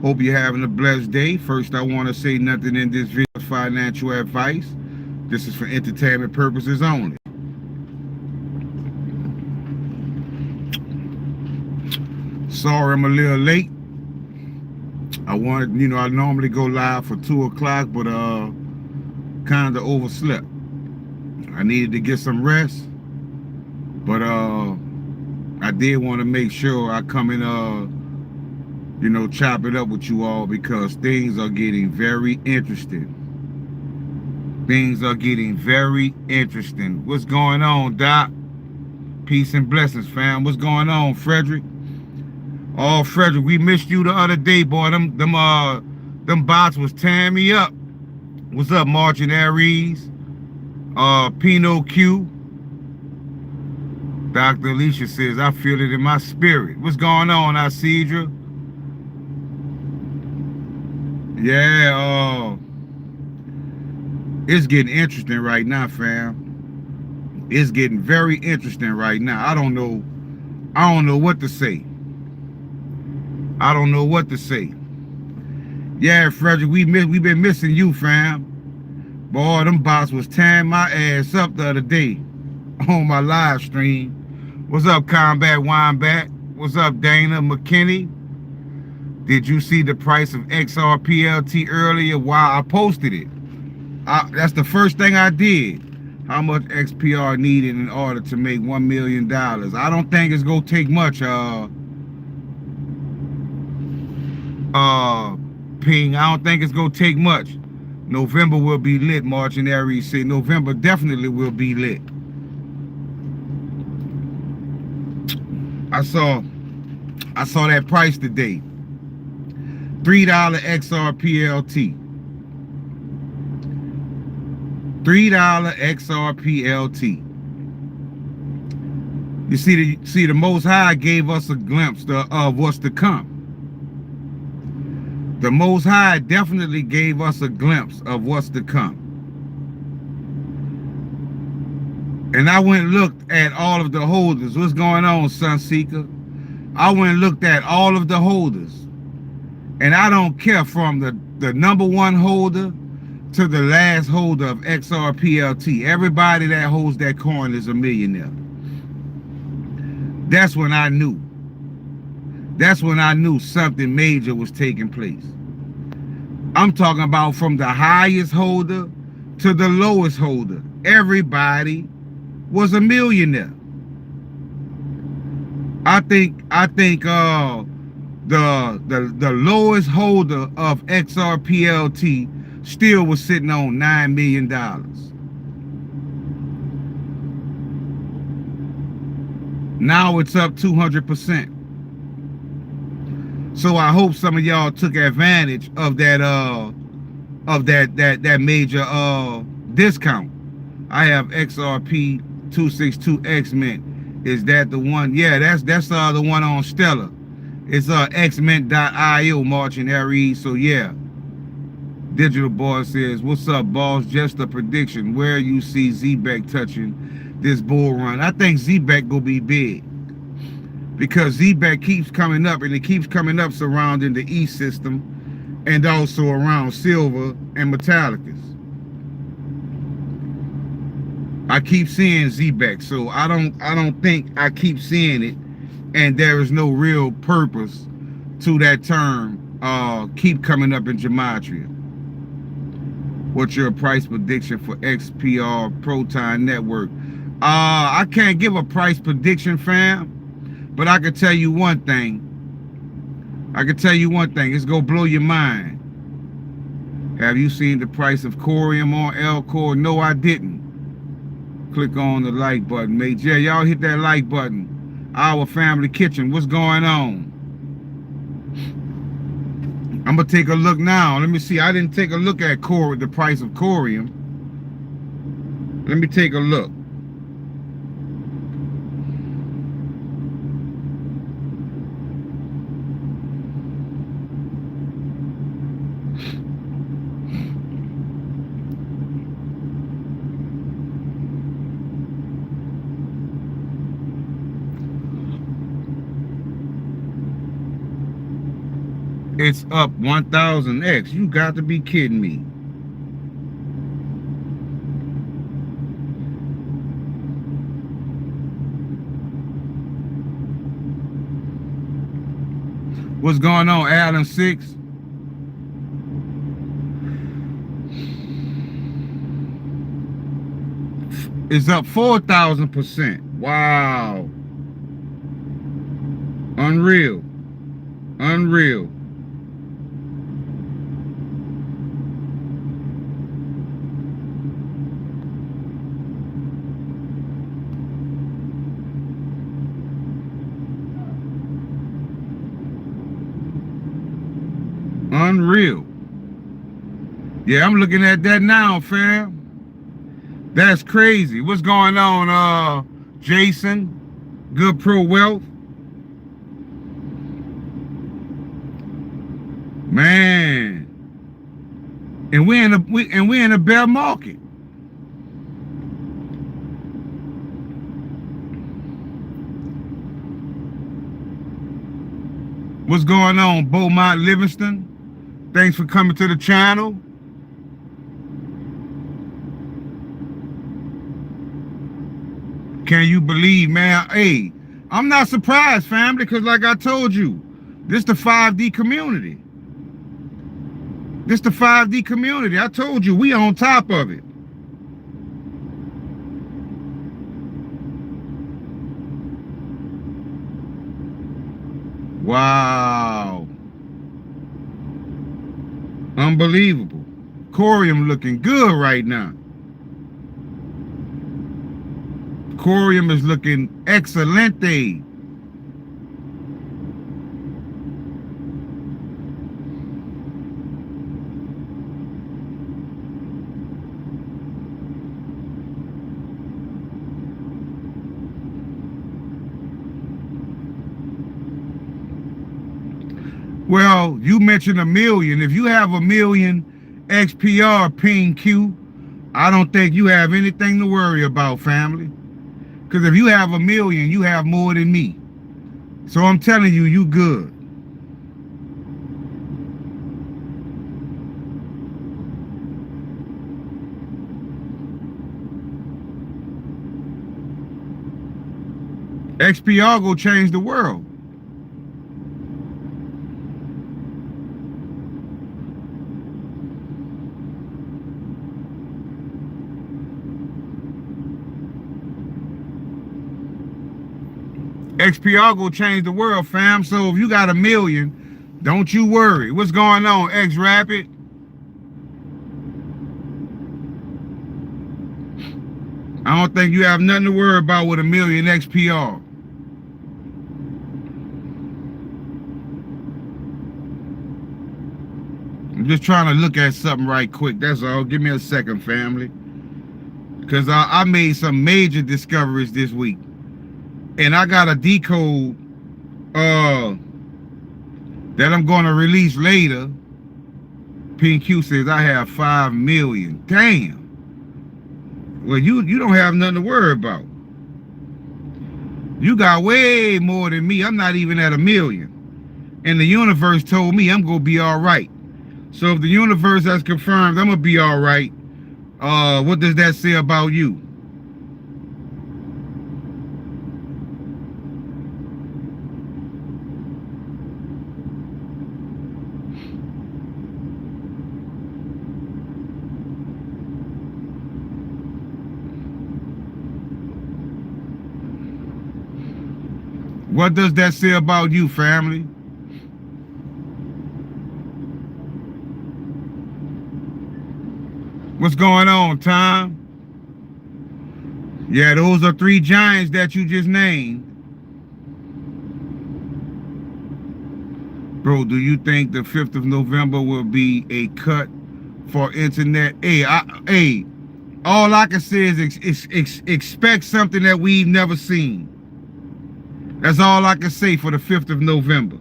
Hope you're having a blessed day. First, I want to say nothing in this video is financial advice. This is for entertainment purposes only. Sorry I'm a little late. I normally go live for 2 o'clock, but kind of overslept. I needed to get some rest, but I did want to make sure I come in chop it up with you all because things are getting very interesting. Things are getting very interesting. What's going on, Doc? Peace and blessings, fam. What's going on, Frederick? Oh, Frederick, we missed you the other day, boy. Them bots was tearing me up. What's up, Margin Aries? Pinot Q. Dr. Alicia says, I feel it in my spirit. What's going on, Isidra? Yeah, it's getting interesting right now, fam. It's getting very interesting right now. I don't know what to say. I don't know what to say. Yeah, Frederick, we been missing you, fam. Boy, them bots was tearing my ass up the other day on my live stream. What's up, Combat Wineback? What's up, Dana McKinney? Did you see the price of XRPLT earlier while I posted it? That's the first thing I did. How much XPR needed in order to make $1 million? I don't think it's gonna take much, Ping. I don't think it's gonna take much. November will be lit, Margin Aries said. November definitely will be lit. I saw that price today. $3 XRPLT. $3 XRPLT. You see the Most High gave us a glimpse of what's to come. The Most High definitely gave us a glimpse of what's to come. And I went and looked at all of the holders. What's going on, Sunseeker? I went and looked at all of the holders. And I don't care from the number one holder to the last holder of XRPLT. Everybody that holds that coin is a millionaire. That's when I knew. That's when I knew something major was taking place. I'm talking about from the highest holder to the lowest holder. Everybody was a millionaire. I think the lowest holder of XRPLT still was sitting on $9 million. Now it's up 200%. So I hope some of y'all took advantage of that major discount. I have XRP 262X Mint. Is that the one? Yeah, that's the one on Stellar. It's xmint.io, Margin Aries. So yeah. Digital Boy says, what's up, boss? Just a prediction. Where you see ZBEC touching this bull run? I think ZBEC will be big. Because ZBEC keeps coming up, and it keeps coming up surrounding the E system and also around silver and metallicus. I keep seeing ZBEC, so I don't think I keep seeing it, and there is no real purpose to that term keep coming up in gematria. What's your price prediction for XPR Proton Network? I can't give a price prediction, fam. But I can tell you one thing. It's going to blow your mind. Have you seen the price of Corium on Elcor? No, I didn't. Click on the like button, mate. Yeah, y'all hit that like button. Our Family Kitchen. What's going on? I'm going to take a look now. Let me see. I didn't take a look at the price of Corium. Let me take a look. It's up 1,000x. You got to be kidding me. What's going on, Alan 6? It's up 4,000%. Wow. Unreal. Unreal. Unreal. Yeah, I'm looking at that now, fam. That's crazy. What's going on, Jason? Good Pro Wealth. Man. And we're in a bear market. What's going on, Beaumont Livingston? Thanks for coming to the channel. Can you believe, man? Hey, I'm not surprised, family, because like I told you, this the 5D community. This the 5D community. I told you, we on top of it. Wow. Unbelievable. Corium looking good right now. Corium is looking excelente. Well, you mentioned a million. If you have a million XPR ping Q, I don't think you have anything to worry about, family. Because if you have a million, you have more than me. So I'm telling you, you good. XPR go change the world. XPR will change the world, fam. So if you got a million, don't you worry. What's going on, X-Rapid? I don't think you have nothing to worry about with a million XPR. I'm just trying to look at something right quick. That's all. Give me a second, family. Because I made some major discoveries this week. And I got a decode that I'm going to release later. PQ says I have 5 million. Damn. Well, you don't have nothing to worry about. You got way more than me. I'm not even at a million. And the universe told me I'm going to be all right. So if the universe has confirmed I'm going to be all right, what does that say about you? What does that say about you, family? What's going on, Tom? Yeah, those are 3 giants that you just named. Bro, do you think the 5th of November will be a cut for internet? Hey, all I can say is expect something that we've never seen. That's all I can say for the 5th of November.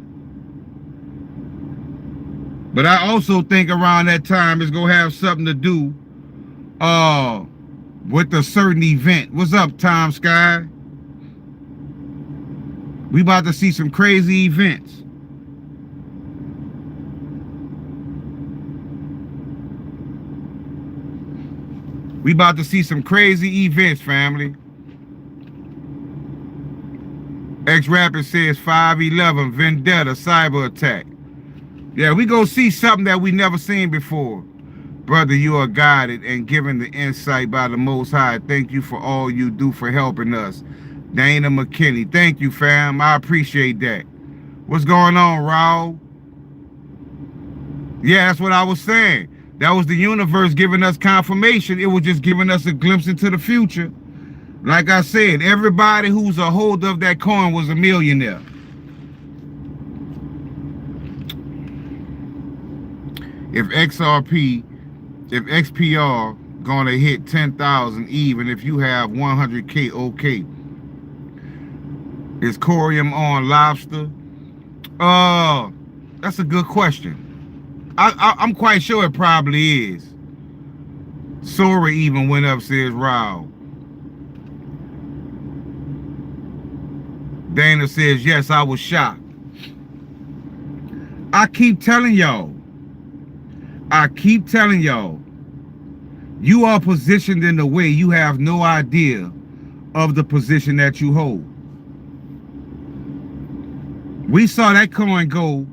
But I also think around that time it's going to have something to do with a certain event. What's up, Tom Sky? We about to see some crazy events. We about to see some crazy events, family. X-Rapid says 5/11 Vendetta cyber attack. Yeah, we gonna see something that we never seen before. Brother, you are guided and given the insight by the Most High. Thank you for all you do for helping us. Dana McKinney, thank you, fam. I appreciate that. What's going on, Raul? Yeah, that's what I was saying. That was the universe giving us confirmation. It was just giving us a glimpse into the future. Like I said, everybody who's a holder of that coin was a millionaire. If XPR gonna hit 10,000 even if you have 100K, okay. Is Corium on Lobster? That's a good question. I'm quite sure it probably is. Sora even went up, says Raul. Dana says, yes, I was shocked. I keep telling y'all, you are positioned in a way you have no idea of the position that you hold. We saw that coin go,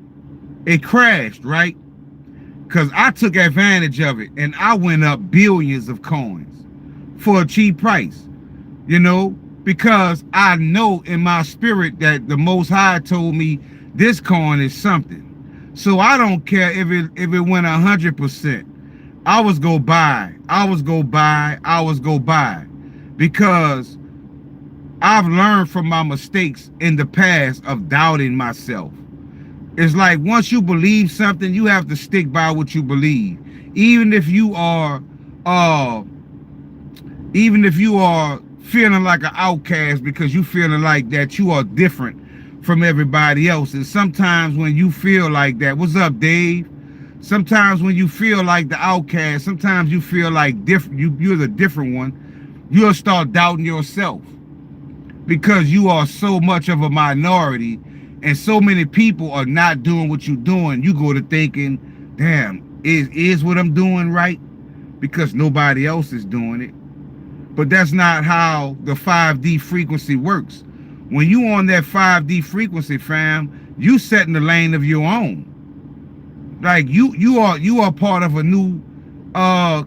it crashed, right? Because I took advantage of it and I went up billions of coins for a cheap price, you know, because I know in my spirit that the Most High told me this coin is something. So I don't care if it went 100%. I was go buy, because I've learned from my mistakes in the past of doubting myself. It's like once you believe something, you have to stick by what you believe. Even if you are feeling like an outcast because you feeling like that you are different from everybody else. And sometimes when you feel like that, what's up, Dave? Sometimes when you feel like the outcast, sometimes you feel like you're the different one, you'll start doubting yourself because you are so much of a minority and so many people are not doing what you're doing. You go to thinking, damn, is what I'm doing right? Because nobody else is doing it. But that's not how the 5D frequency works. When you on that 5D frequency, fam, you set in the lane of your own. Like you are part of a new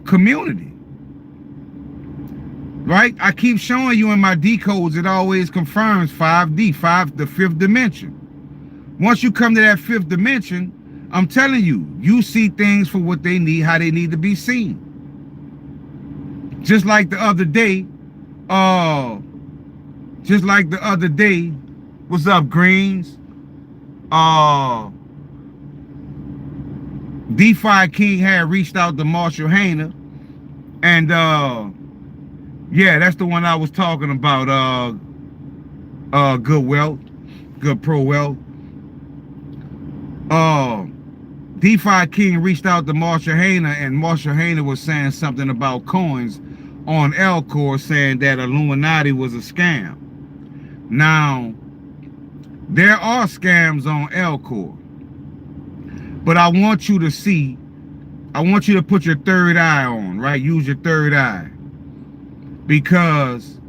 community. Right? I keep showing you in my decodes, it always confirms 5D, the fifth dimension. Once you come to that fifth dimension, I'm telling you, you see things for what they need, how they need to be seen. Just like the other day, what's up, Greens? DeFi King had reached out to Marshall Hayner, and yeah, that's the one I was talking about. Good Wealth, Good Pro Wealth. DeFi King reached out to Marshall Hayner, and Marshall Hayner was saying something about coins on Elcor, saying that Illuminati was a scam. Now, there are scams on Elcor, but I want you to see, I want you to put your third eye on, right? Use your third eye. Because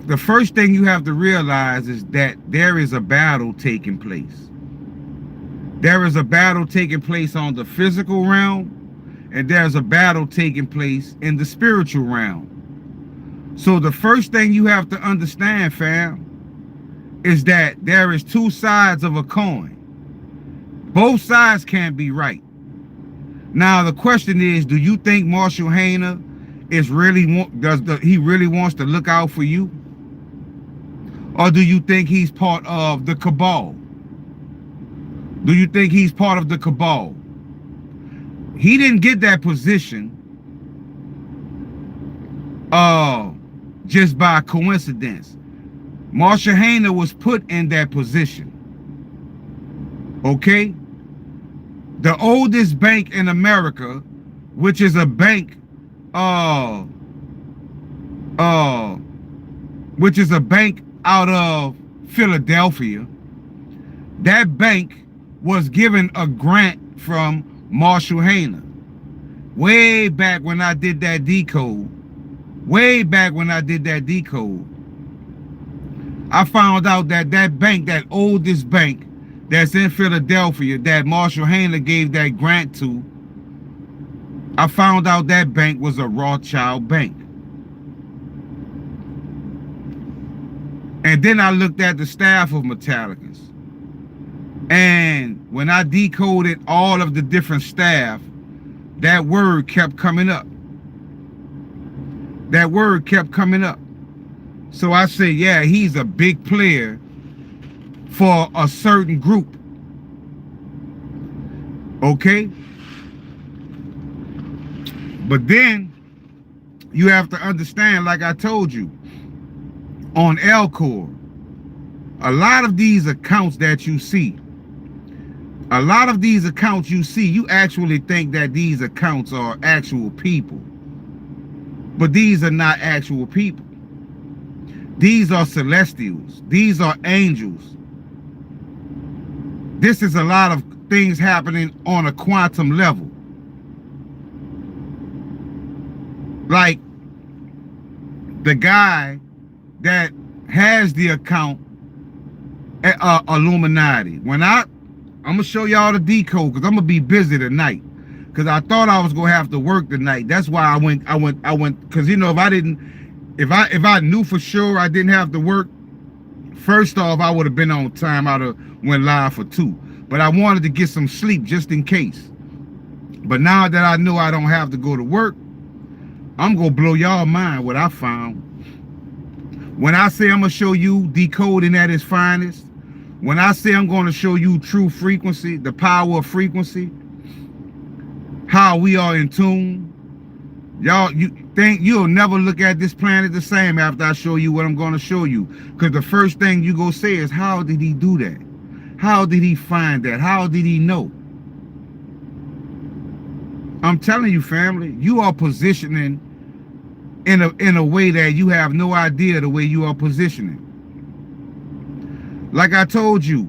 the first thing you have to realize is that there is a battle taking place. There is a battle taking place on the physical realm, and there's a battle taking place in the spiritual realm. So the first thing you have to understand, fam, is that there is two sides of a coin. Both sides can't be right. Now the question is, do you think Marshall Hayner is really he really wants to look out for you? Or do you think he's part of the cabal? Do you think he's part of the cabal? He didn't get that position just by coincidence. Marshall Hayner was put in that position. Okay? The oldest bank in America, which is a bank out of Philadelphia, that bank was given a grant from Marshall Hayner. way back when I did that decode, I found out that that bank, that oldest bank that's in Philadelphia, that Marshall Handler gave that grant to, I found out that bank was a Rothschild bank. And then I looked at the staff of Metallicus. And when I decoded all of the different staff, that word kept coming up. That word kept coming up. So I said, yeah, he's a big player for a certain group. Okay? But then you have to understand, like I told you, on Elcor, a lot of these accounts that you see, you actually think that these accounts are actual people. But these are not actual people. These are celestials. These are angels. This is a lot of things happening on a quantum level. Like the guy that has the account at Illuminati. When I'm gonna show y'all the decode, because I'm gonna be busy tonight. Because I thought I was gonna have to work tonight. That's why I went, because you know, if I knew for sure I didn't have to work, first off, I would have been on time. I'd have went live for 2. But I wanted to get some sleep just in case. But now that I know I don't have to go to work, I'm gonna blow y'all mind what I found. When I say I'm gonna show you decoding at its finest, when I say I'm gonna show you true frequency, the power of frequency, how we are in tune, y'all, you think you'll never look at this planet the same after I show you what I'm gonna show you. Because the first thing you go say is, how did he do that? How did he find that? How did he know? I'm telling you, family, you are positioning in a way that you have no idea the way you are positioning. Like I told you,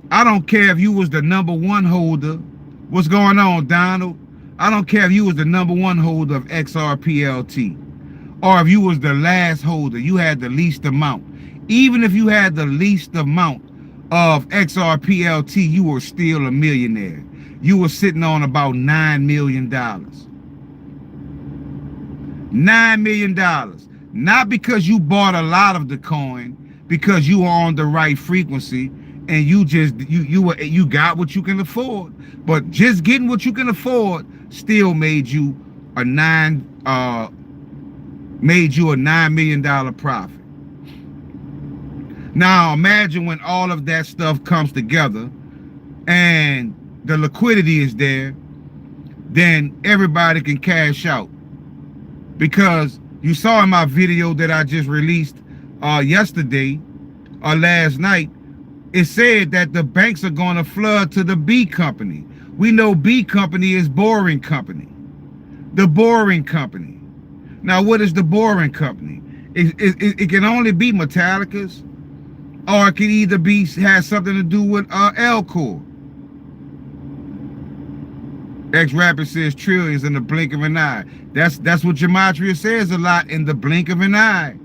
I don't care if you was the #1 holder. What's going on, Donald? I don't care if you was the #1 holder of XRPLT, or if you was the last holder, you had the least amount. Even if you had the least amount of XRPLT, you were still a millionaire. You were sitting on about $9 million. $9 million. Not because you bought a lot of the coin, because you were on the right frequency and you got what you can afford. But just getting what you can afford still made you a $9 million profit. Now imagine when all of that stuff comes together and the liquidity is there, then everybody can cash out. Because you saw in my video that I just released yesterday or last night, it said that the banks are going to flood to the B company. We know B company is Boring Company. The Boring Company. Now, what is the Boring Company? It can only be Metallicus, or it can either has something to do with Elcor. X-Rapid says trillions in the blink of an eye. That's what Gematria says a lot, in the blink of an eye.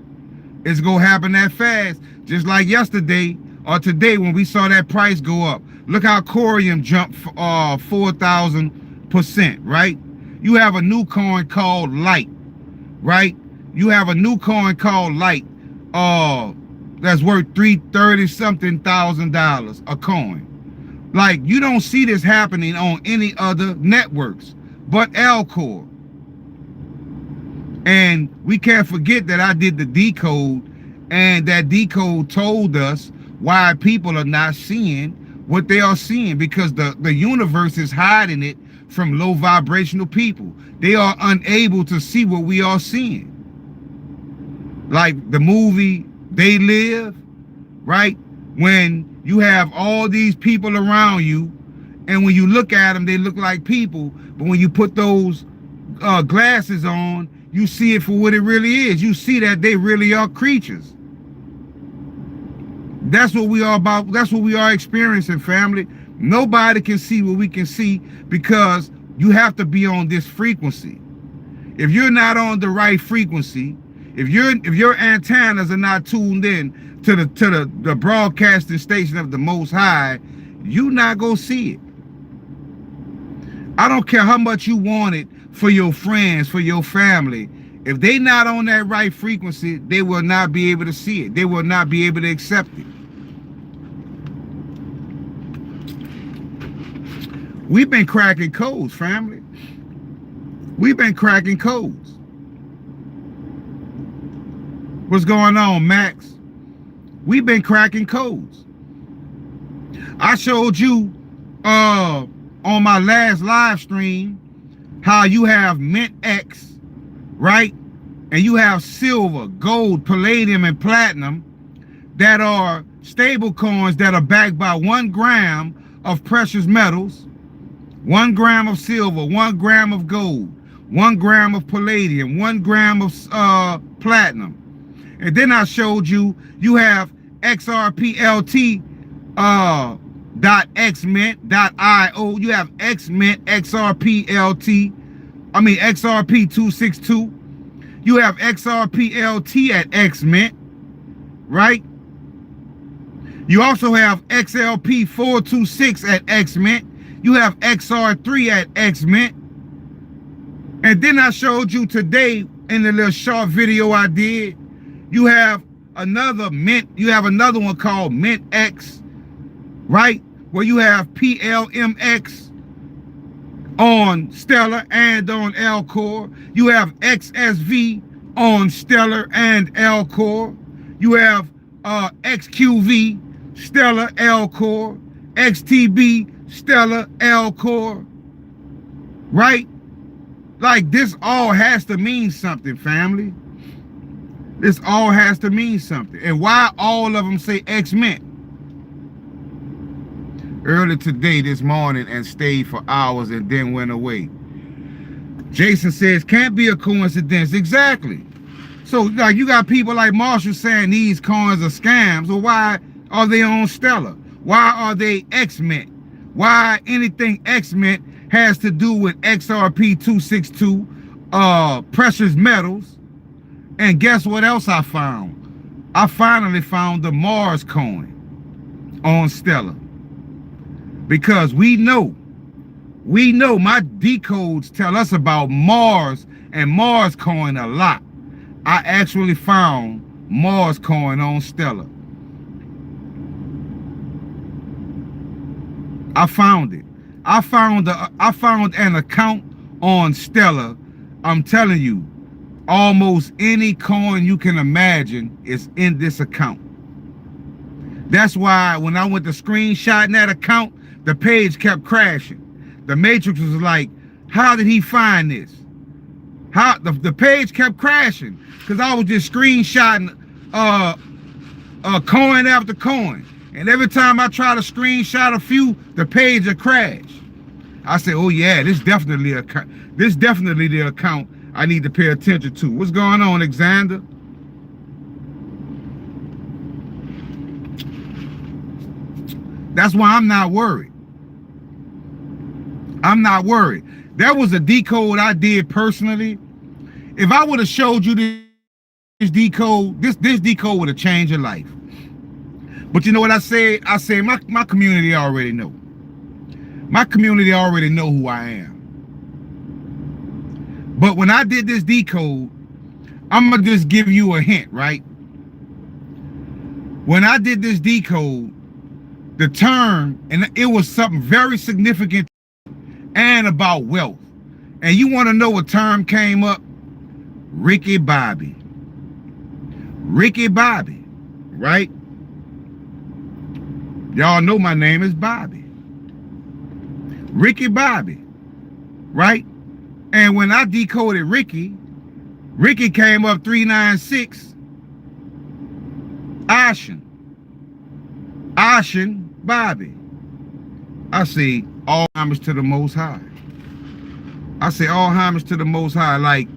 It's gonna happen that fast. Just like yesterday or today when we saw that price go up. Look how Corium jumped 4,000%, right? You have a new coin called Light, right? You have a new coin called Light that's worth $330-something thousand a coin. Like, you don't see this happening on any other networks but Elcor. And we can't forget that I did the decode, and that decode told us why people are not seeing what they are seeing, because the universe is hiding it from low vibrational people. They are unable to see what we are seeing. Like the movie They Live, right? When you have all these people around you, and when you look at them, they look like people, but when you put those glasses on, you see it for what it really is. You see that they really are creatures. That's what we are about. That's what we are experiencing, family. Nobody can see what we can see, because You have to be on this frequency. If you're not on the right frequency, if your antennas are not tuned in to the broadcasting station of the Most High, you not gonna see it. I don't care how much you want it for your friends, for your family. If they not on that right frequency, they will not be able to see it. They will not be able to accept it. We've been cracking codes, family. We've been cracking codes. What's going on, Max? We've been cracking codes. I showed you on my last live stream how you have Mint X, right? And you have silver, gold, palladium, and platinum that are stable coins that are backed by 1 gram of precious metals, 1 gram of silver, 1 gram of gold, 1 gram of palladium, 1 gram of platinum. And then I showed you, you have XRPLT .xmint.io. You have XMint, XRPLT. I mean XRP262. You have XRPLT at XMint, right? You also have XLP426 at XMint. You have XR3 at XMint. And then I showed you today in the little short video I did, you have another mint, you have another one called Mint X, right? Where you have PLMX on Stellar and on L-Core. You have XSV on Stellar and L-Core. You have XQV, Stellar, L-Core. XTB, Stellar, L-Core. Right? Like, this all has to mean something, family. This all has to mean something. And why all of them say XMint? Early today, this morning, and stayed for hours and then went away. Jason says, can't be a coincidence. Exactly. So, like, you got people like Marshall saying these coins are scams. Well, why are they on Stellar? Why are they XMint? Why anything XMint has to do with XRP262, precious metals. And guess what else I found? I finally found the Mars coin on Stellar. Because we know my decodes tell us about Mars and Mars coin a lot. I actually found Mars coin on Stellar. I found it. I found an account on Stellar. I'm telling you, almost any coin you can imagine is in this account. That's why when I went to screenshotting that account, the page kept crashing. The Matrix was like, how did he find this? How the page kept crashing because I was just screenshotting coin after coin. And every time I try to screenshot a few, the page would crash. I said, oh yeah, this definitely the account I need to pay attention to. What's going on, Alexander? That's why I'm not worried. I'm not worried. That was a decode I did personally. If I would have showed you this decode, this decode would have changed your life. But you know what I said? I said my community already know. My community already know who I am. But when I did this decode, I'm gonna just give you a hint, right? When I did this decode, the term, and it was something very significant and about wealth. And you want to know what term came up? Ricky Bobby. Ricky Bobby, right? Y'all know my name is Bobby. Ricky Bobby, right? And when I decoded Ricky came up 396. Ashen Bobby. I say all homage to the Most High. I say all homage to the Most High. Like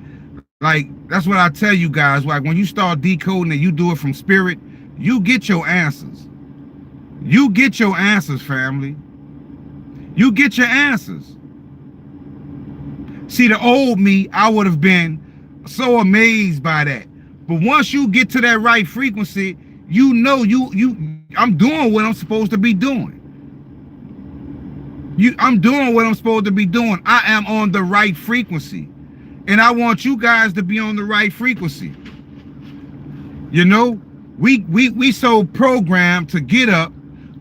that's what I tell you guys. Like when you start decoding and you do it from spirit, you get your answers. You get your answers, family. You get your answers. See, the old me, I would have been so amazed by that. But once you get to that right frequency, you know I'm doing what I'm supposed to be doing. I'm doing what I'm supposed to be doing. I am on the right frequency. And I want you guys to be on the right frequency. You know, we so programmed to get up,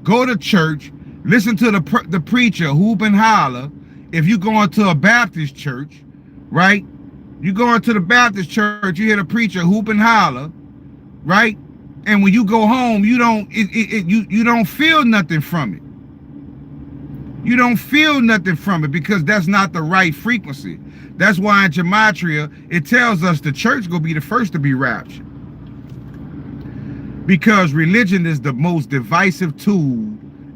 go to church, listen to the preacher hoop and holler. If you go into a Baptist church, right? You go into the Baptist church, you hear the preacher hoop and holler, right? And when you go home, you don't feel nothing from it. You don't feel nothing from it because that's not the right frequency. That's why in Gematria, it tells us the church gonna be the first to be raptured. Because religion is the most divisive tool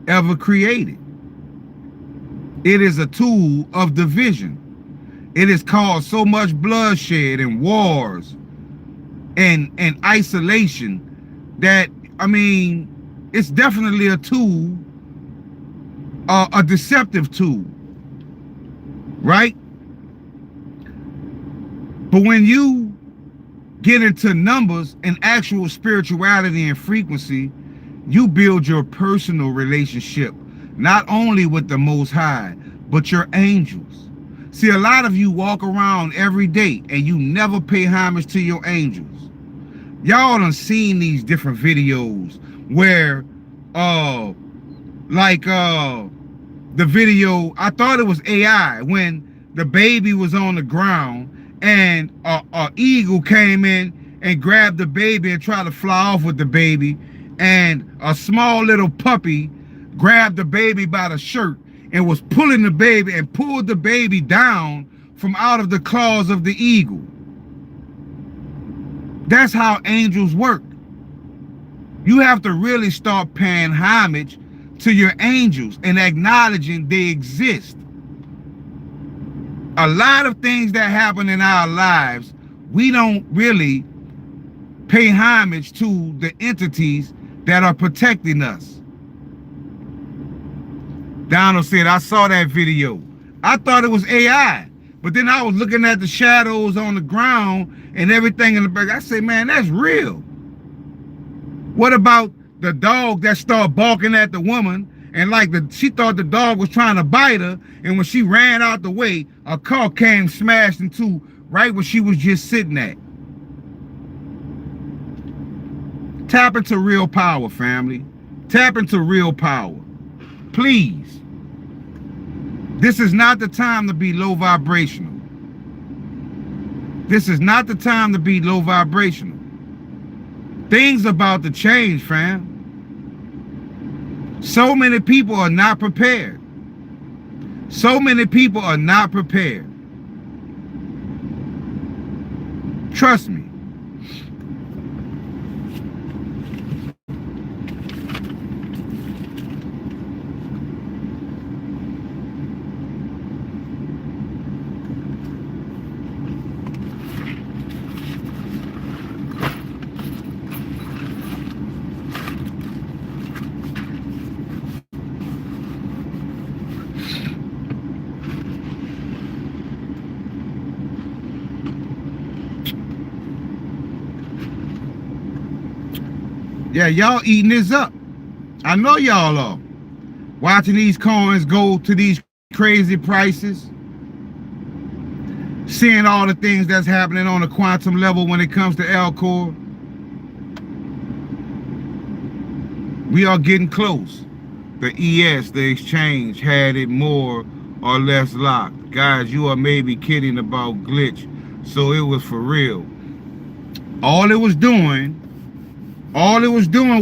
ever created. It is a tool of division. It has caused so much bloodshed and wars and isolation that, I mean, it's definitely a tool, a deceptive tool, right? But when you get into numbers and actual spirituality and frequency, you build your personal relationship, not only with the Most High, but your angels. See, a lot of you walk around every day and you never pay homage to your angels. Y'all done seen these different videos where, the video, I thought it was AI, when the baby was on the ground and a eagle came in and grabbed the baby and tried to fly off with the baby, and a small little puppy grabbed the baby by the shirt and was pulling the baby and pulled the baby down from out of the claws of the eagle. That's how angels work. You have to really start paying homage to your angels and acknowledging they exist. A lot of things that happen in our lives, we don't really pay homage to the entities that are protecting us. Donald said, I saw that video. I thought it was AI, but then I was looking at the shadows on the ground and everything in the back. I said, man, that's real. What about the dog that started barking at the woman, and she thought the dog was trying to bite her, and when she ran out the way, a car came smashed into right where she was just sitting at. Tap into real power, family. Tap into real power. Please. This is not the time to be low vibrational. This is not the time to be low vibrational. Things about to change, fam. So many people are not prepared. So many people are not prepared. Trust me. Yeah, y'all eating this up. I know y'all are. Watching these coins go to these crazy prices. Seeing all the things that's happening on the quantum level when it comes to Alcor. We are getting close. The ES, the exchange, had it more or less locked. Guys, you are maybe kidding about glitch. So it was for real. All it was doing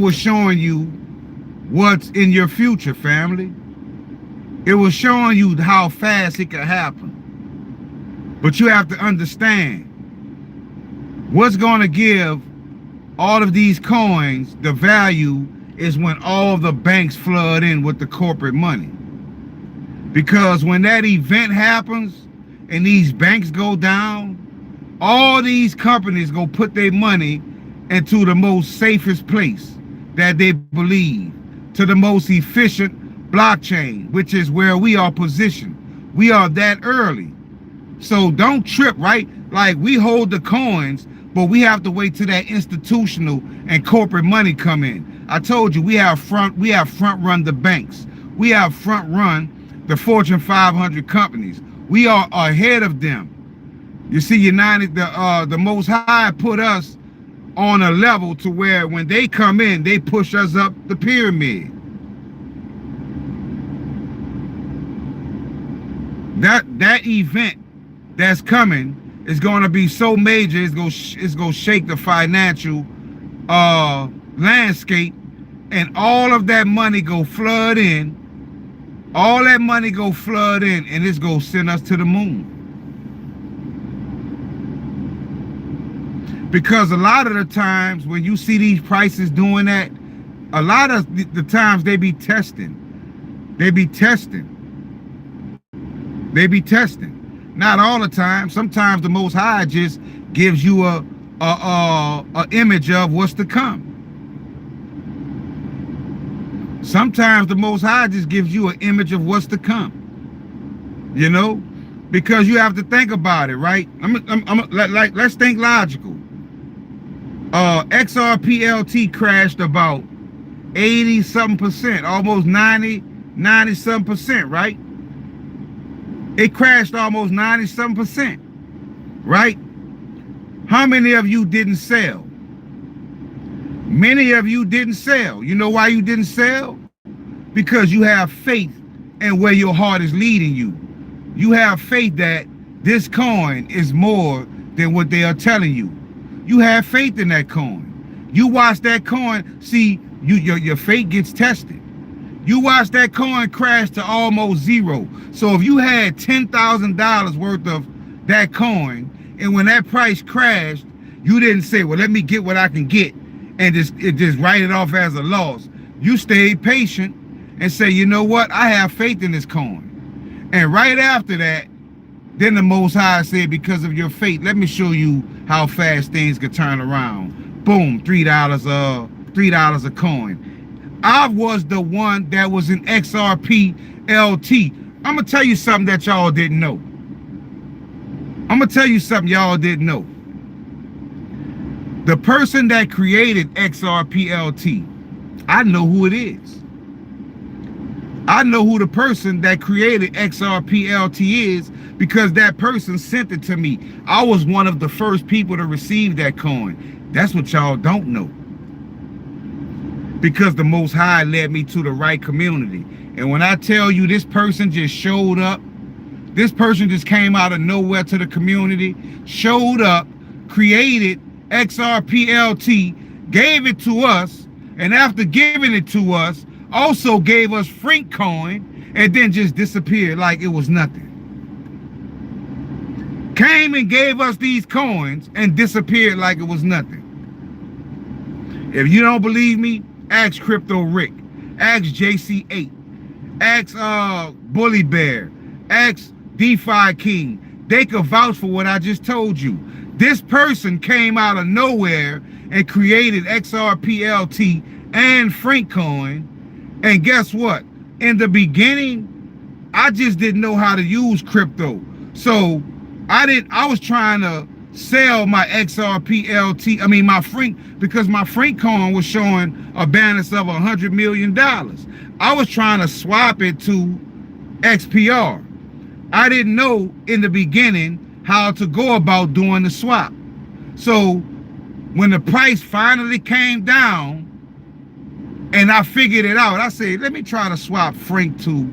was showing you what's in your future, family. It was showing you how fast it could happen. But you have to understand what's going to give all of these coins the value is when all the banks flood in with the corporate money. Because when that event happens and these banks go down, all these companies go put their money into the most safest place that they believe, to the most efficient blockchain, which is where we are positioned. We are that early. So don't trip, right? Like, we hold the coins, but we have to wait till that institutional and corporate money come in. I told you we have front run the banks. We have front run the Fortune 500 companies. We are ahead of them. You see, the Most High put us on a level to where when they come in, they push us up the pyramid. That event that's coming is going to be so major, it's going to shake the financial landscape, and all of that money go flood in. All that money go flood in, and it's going to send us to the moon. Because a lot of the times when you see these prices doing that, a lot of the times they be testing. They be testing. Not all the time. Sometimes the Most High just gives you a image of what's to come. Sometimes the Most High just gives you an image of what's to come. You know, because you have to think about it, right? Let's think logical. XRPLT crashed about 80-something%, almost 90-something%, right? It crashed almost 90-something%, right? How many of you didn't sell? Many of you didn't sell. You know why you didn't sell? Because you have faith in where your heart is leading you. You have faith that this coin is more than what they are telling you. You have faith in that coin. You watch that coin, see, your faith gets tested. You watch that coin crash to almost zero. So if you had $10,000 worth of that coin, and when that price crashed, you didn't say, well, let me get what I can get, and just write it off as a loss. You stayed patient and say, you know what? I have faith in this coin. And right after that, then the Most High said, because of your faith, let me show you how fast things could turn around. Boom, $3 a coin. I was the one that was in XRPLT. I'm going to tell you something that y'all didn't know. The person that created XRPLT, I know who it is. I know who the person that created XRPLT is, because that person sent it to me. I was one of the first people to receive that coin. That's what y'all don't know. Because the Most High led me to the right community. And when I tell you this person just showed up, this person just came out of nowhere to the community, showed up, created XRPLT, gave it to us, and after giving it to us, also gave us Frink coin, and then just disappeared like it was nothing. Came and gave us these coins and disappeared like it was nothing. If you don't believe me, ask Crypto Rick, ask JC8, ask Bully Bear, ask DeFi King. They could vouch for what I just told you. This person came out of nowhere and created XRPLT and Frink coin. And guess what? In the beginning, I just didn't know how to use crypto. So I was trying to sell my XRPLT, my Frink, because my Frink coin was showing a balance of $100 million. I was trying to swap it to XPR. I didn't know in the beginning how to go about doing the swap. So when the price finally came down and I figured it out, I said, let me try to swap Frink to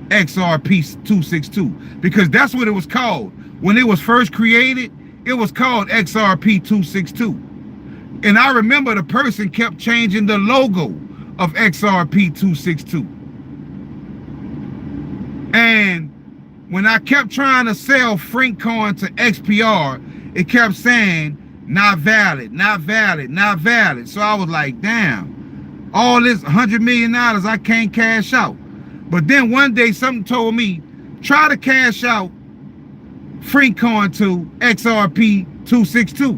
XRP262, because that's what it was called. When it was first created, it was called XRP262. And I remember the person kept changing the logo of XRP262. And when I kept trying to sell Frink coin to XPR, it kept saying, not valid, not valid, not valid. So I was like, damn, all this $100 million I can't cash out. But then one day something told me, try to cash out Frink coin to XRP262.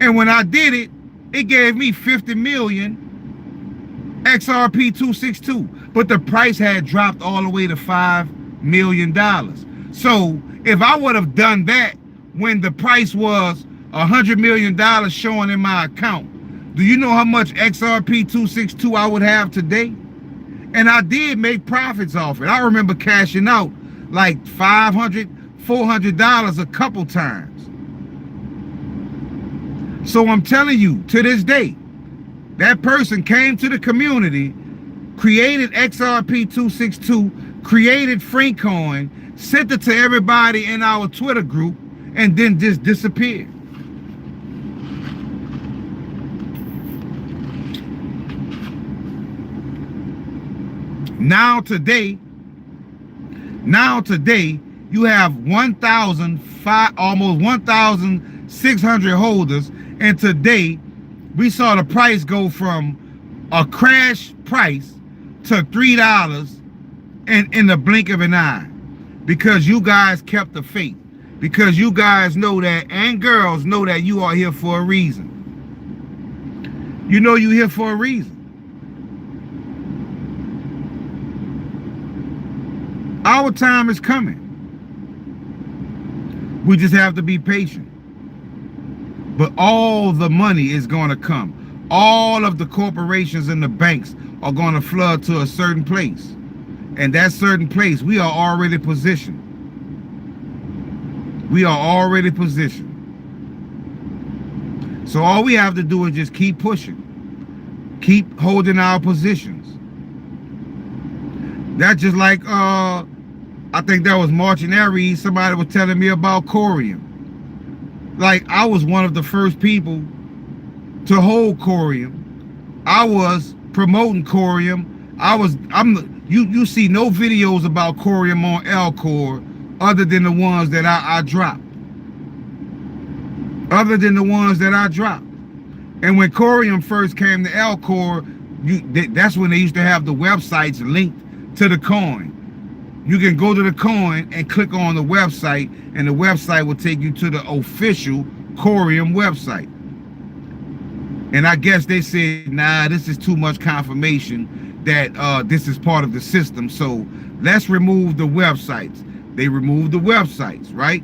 And when I did it, it gave me 50 million XRP262. But the price had dropped all the way to $5 million. So if I would have done that when the price was $100 million showing in my account, do you know how much XRP 262 I would have today? And I did make profits off it. I remember cashing out like $500, $400 a couple times. So I'm telling you, to this day, that person came to the community, created XRP 262, created FreeCoin, sent it to everybody in our Twitter group, and then just disappeared. Now today, you have 1,005, almost 1,600 holders, and today we saw the price go from a crash price to $3 in the blink of an eye, because you guys kept the faith, because you guys know that, and girls know that you are here for a reason. You know you're here for a reason. Our time is coming. We just have to be patient. But all the money is going to come. All of the corporations and the banks are going to flood to a certain place. And that certain place, we are already positioned. We are already positioned. So all we have to do is just keep pushing. Keep holding our positions. That's just like, I think that was March and Aries, somebody was telling me about Corium. Like, I was one of the first people to hold Corium. I was promoting Corium. You see no videos about Corium on Elcor other than the ones that I dropped. Other than the ones that I dropped. And when Corium first came to Elcor, that's when they used to have the websites linked to the coin. You can go to the coin and click on the website, and the website will take you to the official Corium website. And I guess they said, nah, this is too much confirmation that this is part of the system, so let's remove the websites. They removed the websites, right?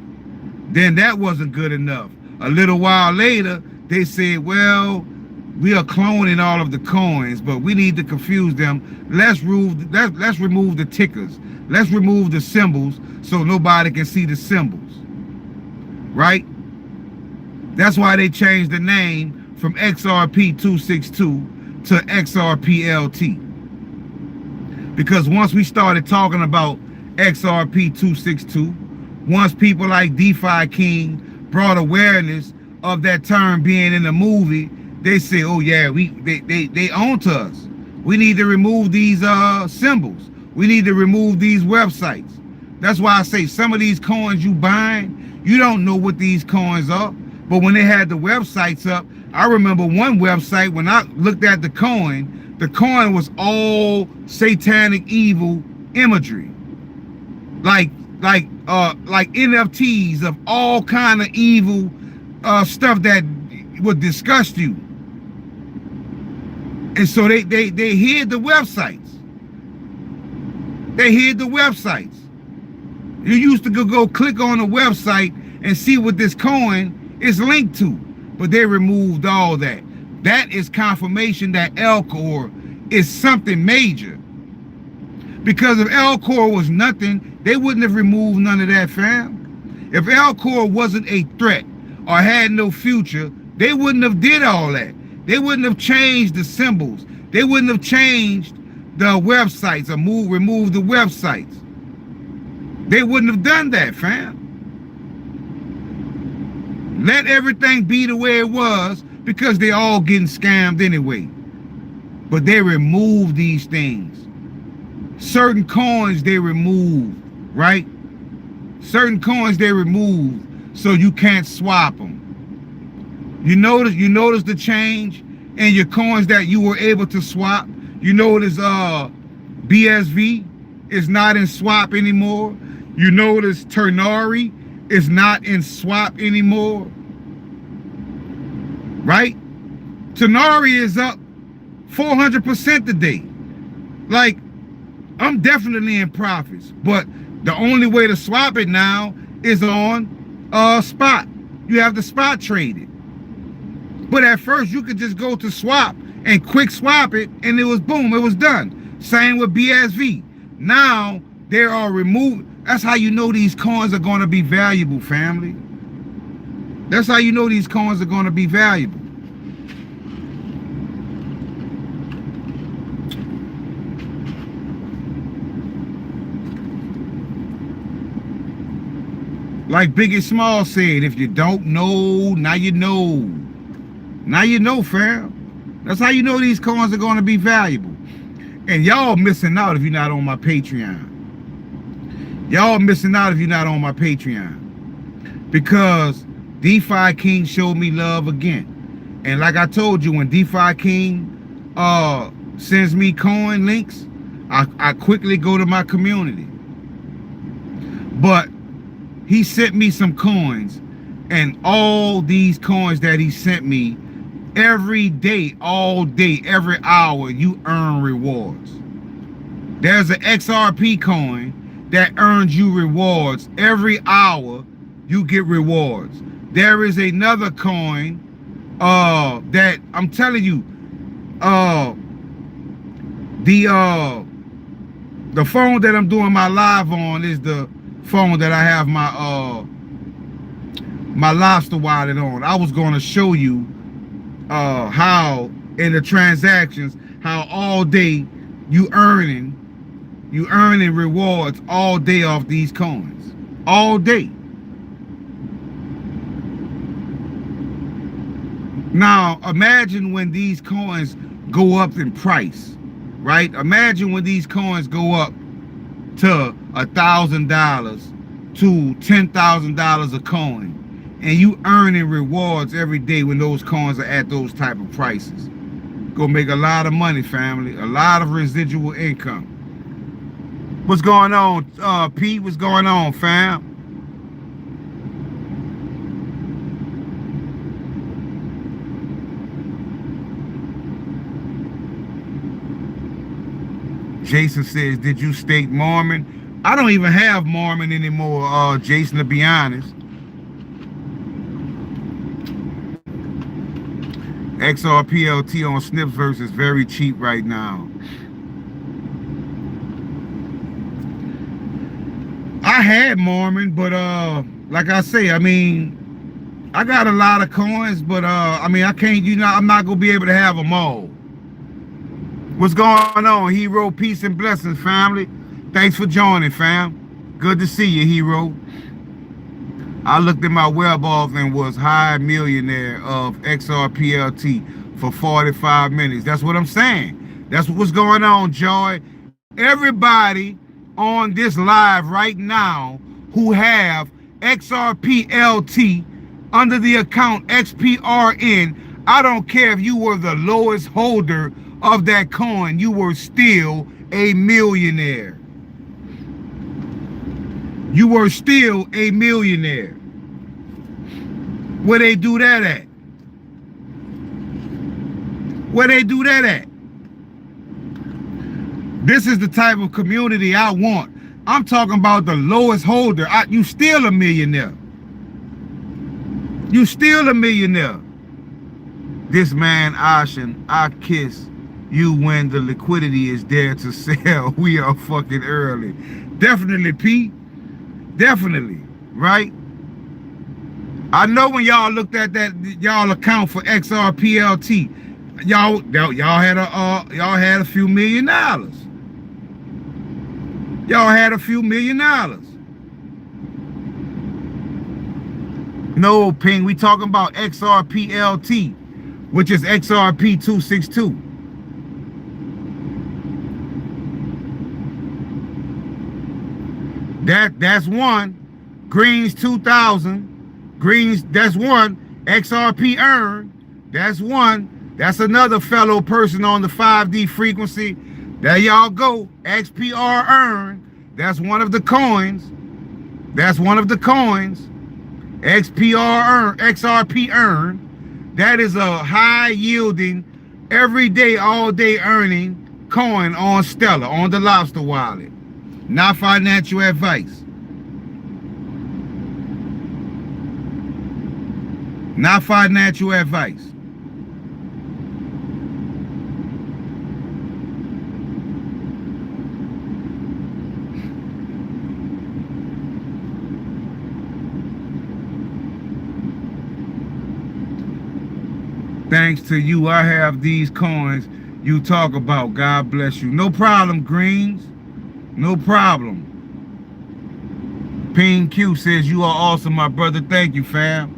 Then that wasn't good enough. A little while later, they said, well, we are cloning all of the coins, but we need to confuse them. Let's remove the tickers. Let's remove the symbols so nobody can see the symbols, right? That's why they changed the name from XRP 262 to XRPLT. Because once we started talking about XRP 262, once people like DeFi King brought awareness of that term being in the movie, they say, oh yeah, they own to us. We need to remove these symbols. We need to remove these websites. That's why I say some of these coins you buying, you don't know what these coins are. But when they had the websites up, I remember one website, when I looked at the coin was all satanic evil imagery. Like NFTs of all kind of evil stuff that would disgust you. And so they hid the websites. They hid the websites. You used to go click on a website and see what this coin is linked to, but they removed all that. That is confirmation that Elcor is something major. Because if Elcor was nothing, they wouldn't have removed none of that, fam. If Elcor wasn't a threat or had no future, they wouldn't have did all that. They wouldn't have changed the symbols. They wouldn't have changed the websites or removed the websites. They wouldn't have done that, fam. Let everything be the way it was, because they're all getting scammed anyway. But they removed these things. Certain coins they removed, right? Certain coins they removed so you can't swap them. You notice the change in your coins that you were able to swap. You notice BSV is not in swap anymore. You notice Ternary is not in swap anymore. Right? Ternary is up 400% today. Like, I'm definitely in profits, but The only way to swap it now is on spot. You have to spot trade it. But at first you could just go to swap and quick swap it, and it was boom, it was done. Same with BSV. Now they are removed. That's how you know these coins are going to be valuable, family. That's how you know these coins are going to be valuable. Like Biggie Small said, if you don't know, now you know. Now you know, fam. That's how you know these coins are going to be valuable. And y'all missing out if you're not on my Patreon. Y'all missing out if you're not on my Patreon. Because DeFi King showed me love again. And like I told you, when DeFi King sends me coin links, I quickly go to my community. But he sent me some coins, and all these coins that he sent me, every day, all day, every hour, you earn rewards. There's an XRP coin that earns you rewards. Every hour, you get rewards. There is another coin that I'm telling you, the phone that I'm doing my live on is the phone that I have my lobster wallet on. I was going to show you how in the transactions, how all day you earning rewards all day off these coins, all day. Now imagine when these coins go up in price, right? Imagine when these coins go up to $1,000 to $10,000 a coin, and you earning rewards every day when those coins are at those type of prices. Gonna make a lot of money, family. A lot of residual income. What's going on, Pete? What's going on, fam? Jason says, did you stake Mormon? I don't even have Mormon anymore, Jason, to be honest. XRPLT on Snipverse is very cheap right now. I had Mormon, but like I say, I mean, I got a lot of coins, but I mean, I can't, I'm not gonna be able to have them all. What's going on, Hero? Peace and blessings, family. Thanks for joining, fam. Good to see you, Hero. I looked at my web off and was high millionaire of XRPLT for 45 minutes. That's what I'm saying. That's what's going on, Joy. Everybody on this live right now who have XRPLT under the account XPRN, I don't care if you were the lowest holder of that coin, you were still a millionaire. You were still a millionaire. Where they do that at? Where they do that at? This is the type of community I want. I'm talking about the lowest holder. You still a millionaire. You still a millionaire. This man, Ashen, I kiss you when the liquidity is there to sell. We are fucking early. Definitely, Pete. Definitely, right? I know when y'all looked at that, y'all account for XRPLT, y'all had a few $1 million. Y'all had a few $1 million. No, Ping, we talking about XRPLT, which is XRP 262. That's one. Greens 2000. Greens, that's one. XRP earn, that's one. That's another fellow person on the 5D frequency. There y'all go. XPR earn. That's one of the coins. That's one of the coins. XPR earn, XRP earn. That is a high yielding, every day, all day earning coin on Stellar, on the Lobster wallet. Not financial advice. Not financial advice. Thanks to you, I have these coins you talk about. God bless you. No problem, Greens. No problem. Ping Q says you are awesome, my brother. Thank you, fam.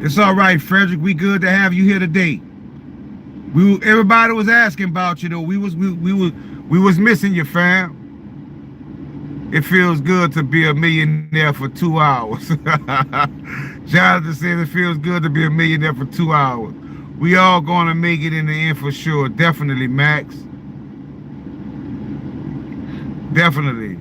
It's all right, Frederick. We good to have you here today. Everybody was asking about you though. We was missing you, fam. It feels good to be a millionaire for 2 hours. Jonathan says it feels good to be a millionaire for 2 hours. We all gonna make it in the end for sure. Definitely, Max. Definitely.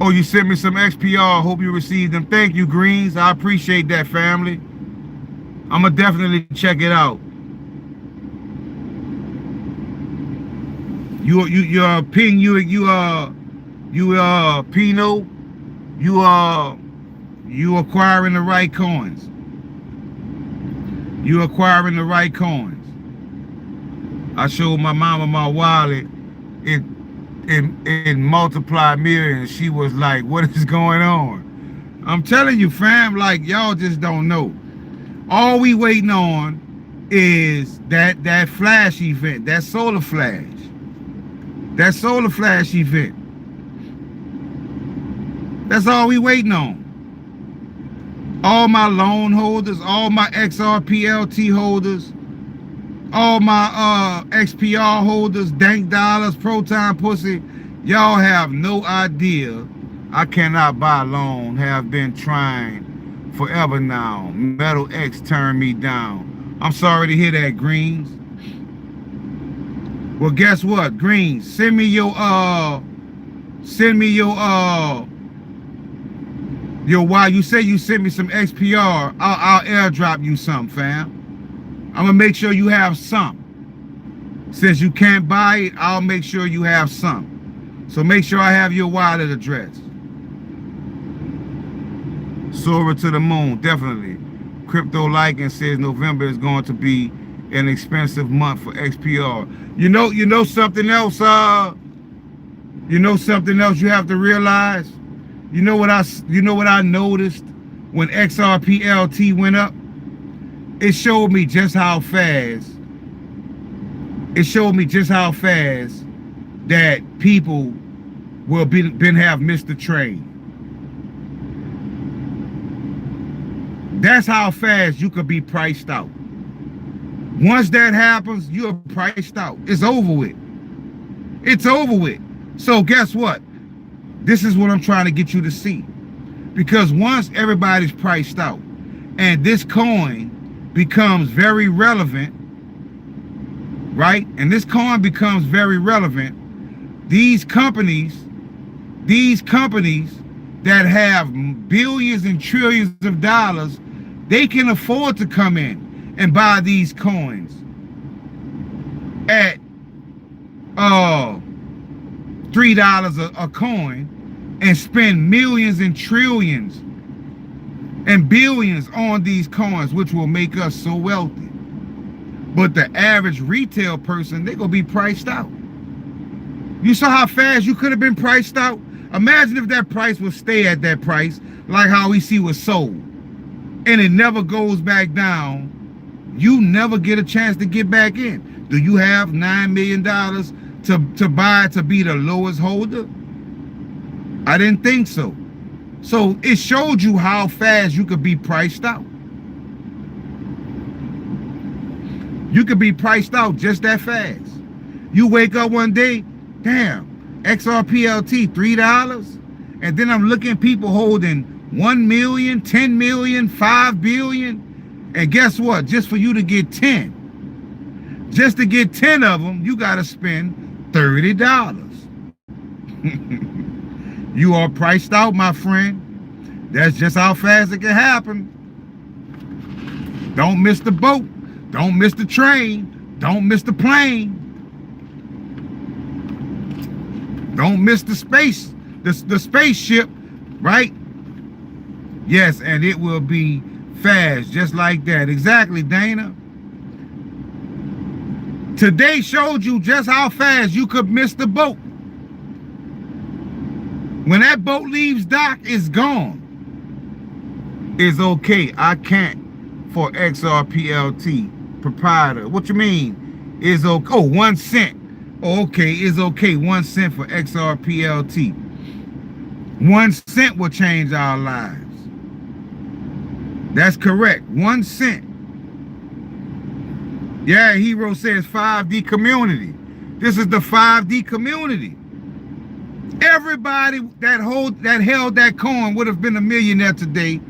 Oh, you sent me some XPR. Hope you received them. Thank you, Greens. I appreciate that, family. I'm gonna definitely check it out. You Ping, Pino, you acquiring the right coins. You acquiring the right coins. I showed my mama my wallet. It multiplied millions. She was like, what is going on? I'm telling you, fam, like y'all just don't know. All we waiting on is that flash event, that solar flash. That solar flash event. That's all we waiting on. All my loan holders, all my XRPLT holders, all my XPR holders, Dank Dollars, Proton Pussy, y'all have no idea. I cannot buy a loan, have been trying forever now. Metal X turned me down. I'm sorry to hear that, Greens. Well, guess what, Greens? Send me your why you say you sent me some XPR. I'll airdrop you some, fam. I'm gonna make sure you have some. Since you can't buy it, I'll make sure you have some. So make sure I have your wallet address. Soar to the moon, definitely. Crypto Lycan says November is going to be an expensive month for XPR. You know something else. You know something else you have to realize. You know what I noticed when XRPLT went up. It showed me just how fast. It showed me just how fast that people will have missed the train. That's how fast you could be priced out. Once that happens, you're priced out. It's over with. It's over with. So guess what? This is what I'm trying to get you to see. Because once everybody's priced out and this coin becomes very relevant, right? And this coin becomes very relevant, these companies that have billions and trillions of dollars, they can afford to come in and buy these coins at $3 a coin and spend millions and trillions and billions on these coins, which will make us so wealthy. But the average retail person, they're gonna be priced out. You saw how fast you could have been priced out? Imagine if that price would stay at that price, like how we see was sold, and it never goes back down. You never get a chance to get back in. Do you have $9 million to buy to be the lowest holder? I didn't think so. So it showed you how fast you could be priced out. You could be priced out just that fast. You wake up one day, damn, XRPLT $3, and then I'm looking at people holding 1 million, 10 million, 5 billion. And guess what? Just for you to get 10, just to get 10 of them, you got to spend $30. You are priced out, my friend. That's just how fast it can happen. Don't miss the boat. Don't miss the train. Don't miss the plane. Don't miss the space, the spaceship, right? Yes, and it will be fast, just like that. Exactly, Dana. Today showed you just how fast you could miss the boat. When that boat leaves dock, it's gone. It's okay. I can't for XRPLT proprietor. What you mean? Is okay. Oh, 1 cent. Oh, okay, it's okay. 1 cent for XRPLT. 1 cent will change our lives. That's correct. 1 cent. Yeah, Hero says 5D community. This is the 5D community. Everybody that held that coin would have been a millionaire today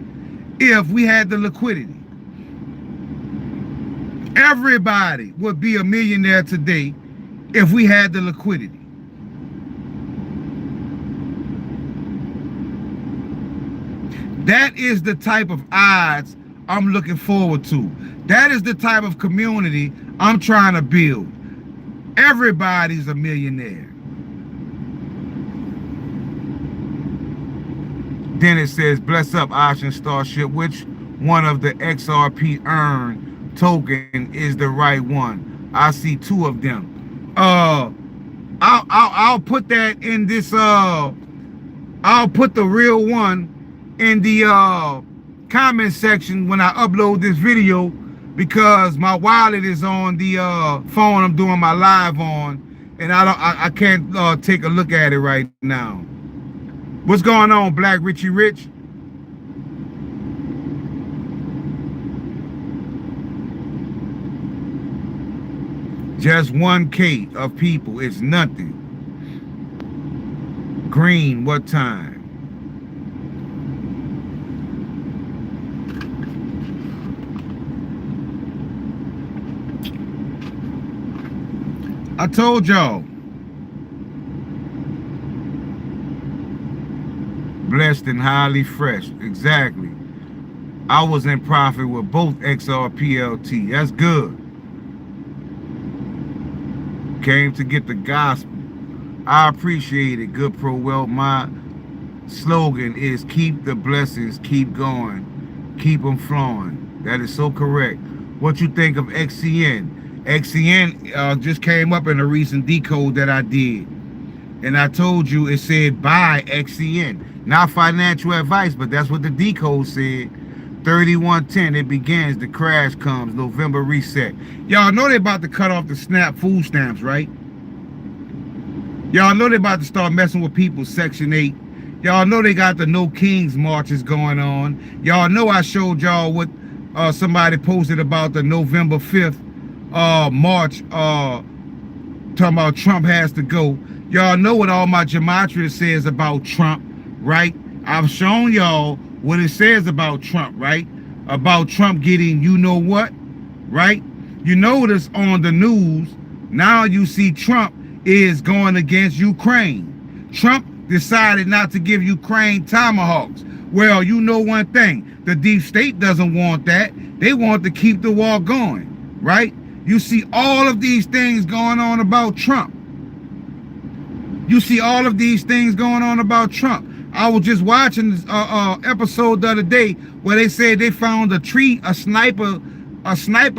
if we had the liquidity. Everybody would be a millionaire today if we had the liquidity. That is the type of odds I'm looking forward to. That is the type of community I'm trying to build. Everybody's a millionaire. Then it says, bless up, Ocean Starship. Which one of the XRP earn token is the right one? I see 2 of them. I'll put that in this. I'll put the real one in the comment section when I upload this video, because my wallet is on the phone I'm doing my live on, and I can't take a look at it right now. What's going on, Black Richie Rich? Just 1K of people. It's nothing. Green, what time? I told y'all. Blessed and highly fresh. Exactly. I was in profit with both XRPLT. That's good. Came to get the gospel. I appreciate it, Good Pro Well. My slogan is keep the blessings, keep going, keep them flowing. That is so correct. What you think of XCN? XCN just came up in a recent decode that I did. And I told you it said buy XCN. Not financial advice, but that's what the decode said. 3110, it begins, the crash comes, November reset. Y'all know they about to cut off the SNAP food stamps, right? Y'all know they about to start messing with people, Section 8. Y'all know they got the No Kings marches going on. Y'all know I showed y'all what somebody posted about the November 5th march, talking about Trump has to go. Y'all know what all my gematria says about Trump, right? I've shown y'all what it says about Trump, right? About Trump getting you know what, right? You notice on the news, now you see Trump is going against Ukraine. Trump decided not to give Ukraine tomahawks. Well, you know one thing, the deep state doesn't want that. They want to keep the war going, right? You see all of these things going on about Trump. You see all of these things going on about Trump. I was just watching this episode the other day where they said they found a tree, a sniper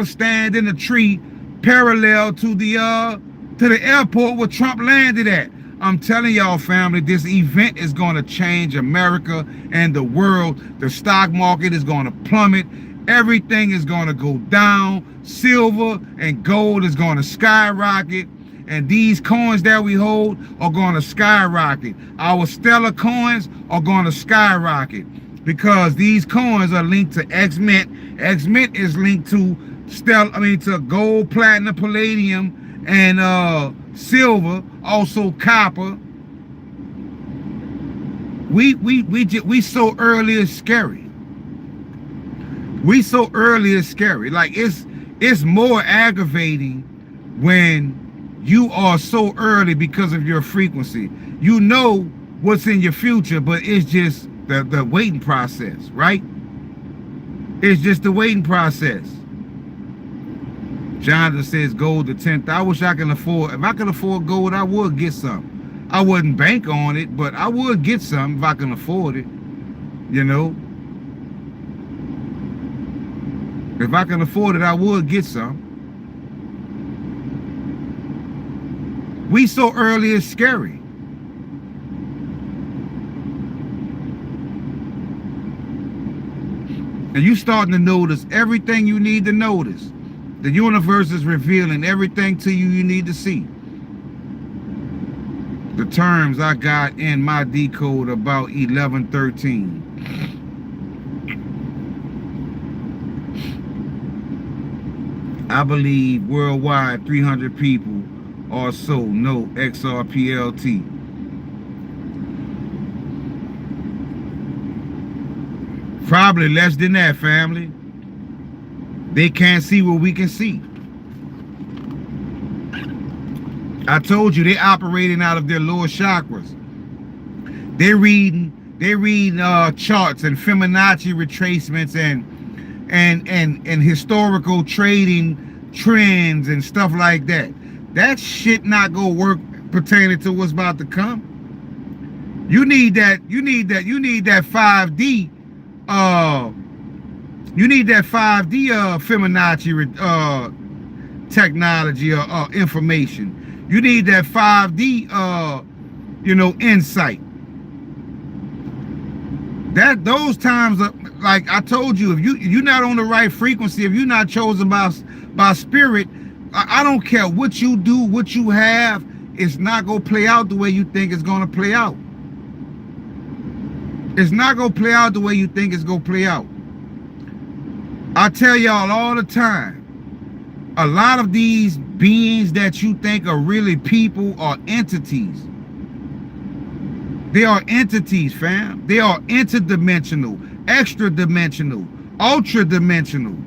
stand in a tree parallel to the airport where Trump landed at. I'm telling y'all, family, this event is going to change America and the world. The stock market is going to plummet. Everything is going to go down. Silver and gold is going to skyrocket. And these coins that we hold are going to skyrocket. Our Stellar coins are going to skyrocket because these coins are linked to XMint. XMint is linked to to gold, platinum, palladium, and silver, also copper. We so early is scary. We so early is scary. Like it's more aggravating when you are so early because of your frequency. You know what's in your future, but it's just the waiting process, right? It's just the waiting process. Jonathan says gold to 10th. I wish I can afford. If I could afford gold, I would get some. I wouldn't bank on it, but I would get some if I can afford it. You know, if I can afford it, I would get some. We so early is scary. And you starting to notice everything you need to notice. The universe is revealing everything to you you need to see. The terms I got in my decode about 1113. I believe worldwide 300 people or so know XRPLT. Probably less than that, family. They can't see what we can see. I told you, they're operating out of their lower chakras. They're reading charts and Fibonacci retracements and historical trading trends and stuff like that. That shit not gonna work pertaining to what's about to come. You need that 5D you need that 5D Fibonacci technology or information. You need that 5D insight. That those times are, like I told you, if you're not on the right frequency, if you're not chosen by spirit, I don't care what you do, what you have, it's not gonna play out the way you think it's gonna play out. It's not gonna play out the way you think it's gonna play out. I tell y'all all the time, a lot of these beings that you think are really people are entities. They are entities, fam. They are interdimensional, extra-dimensional, ultra-dimensional.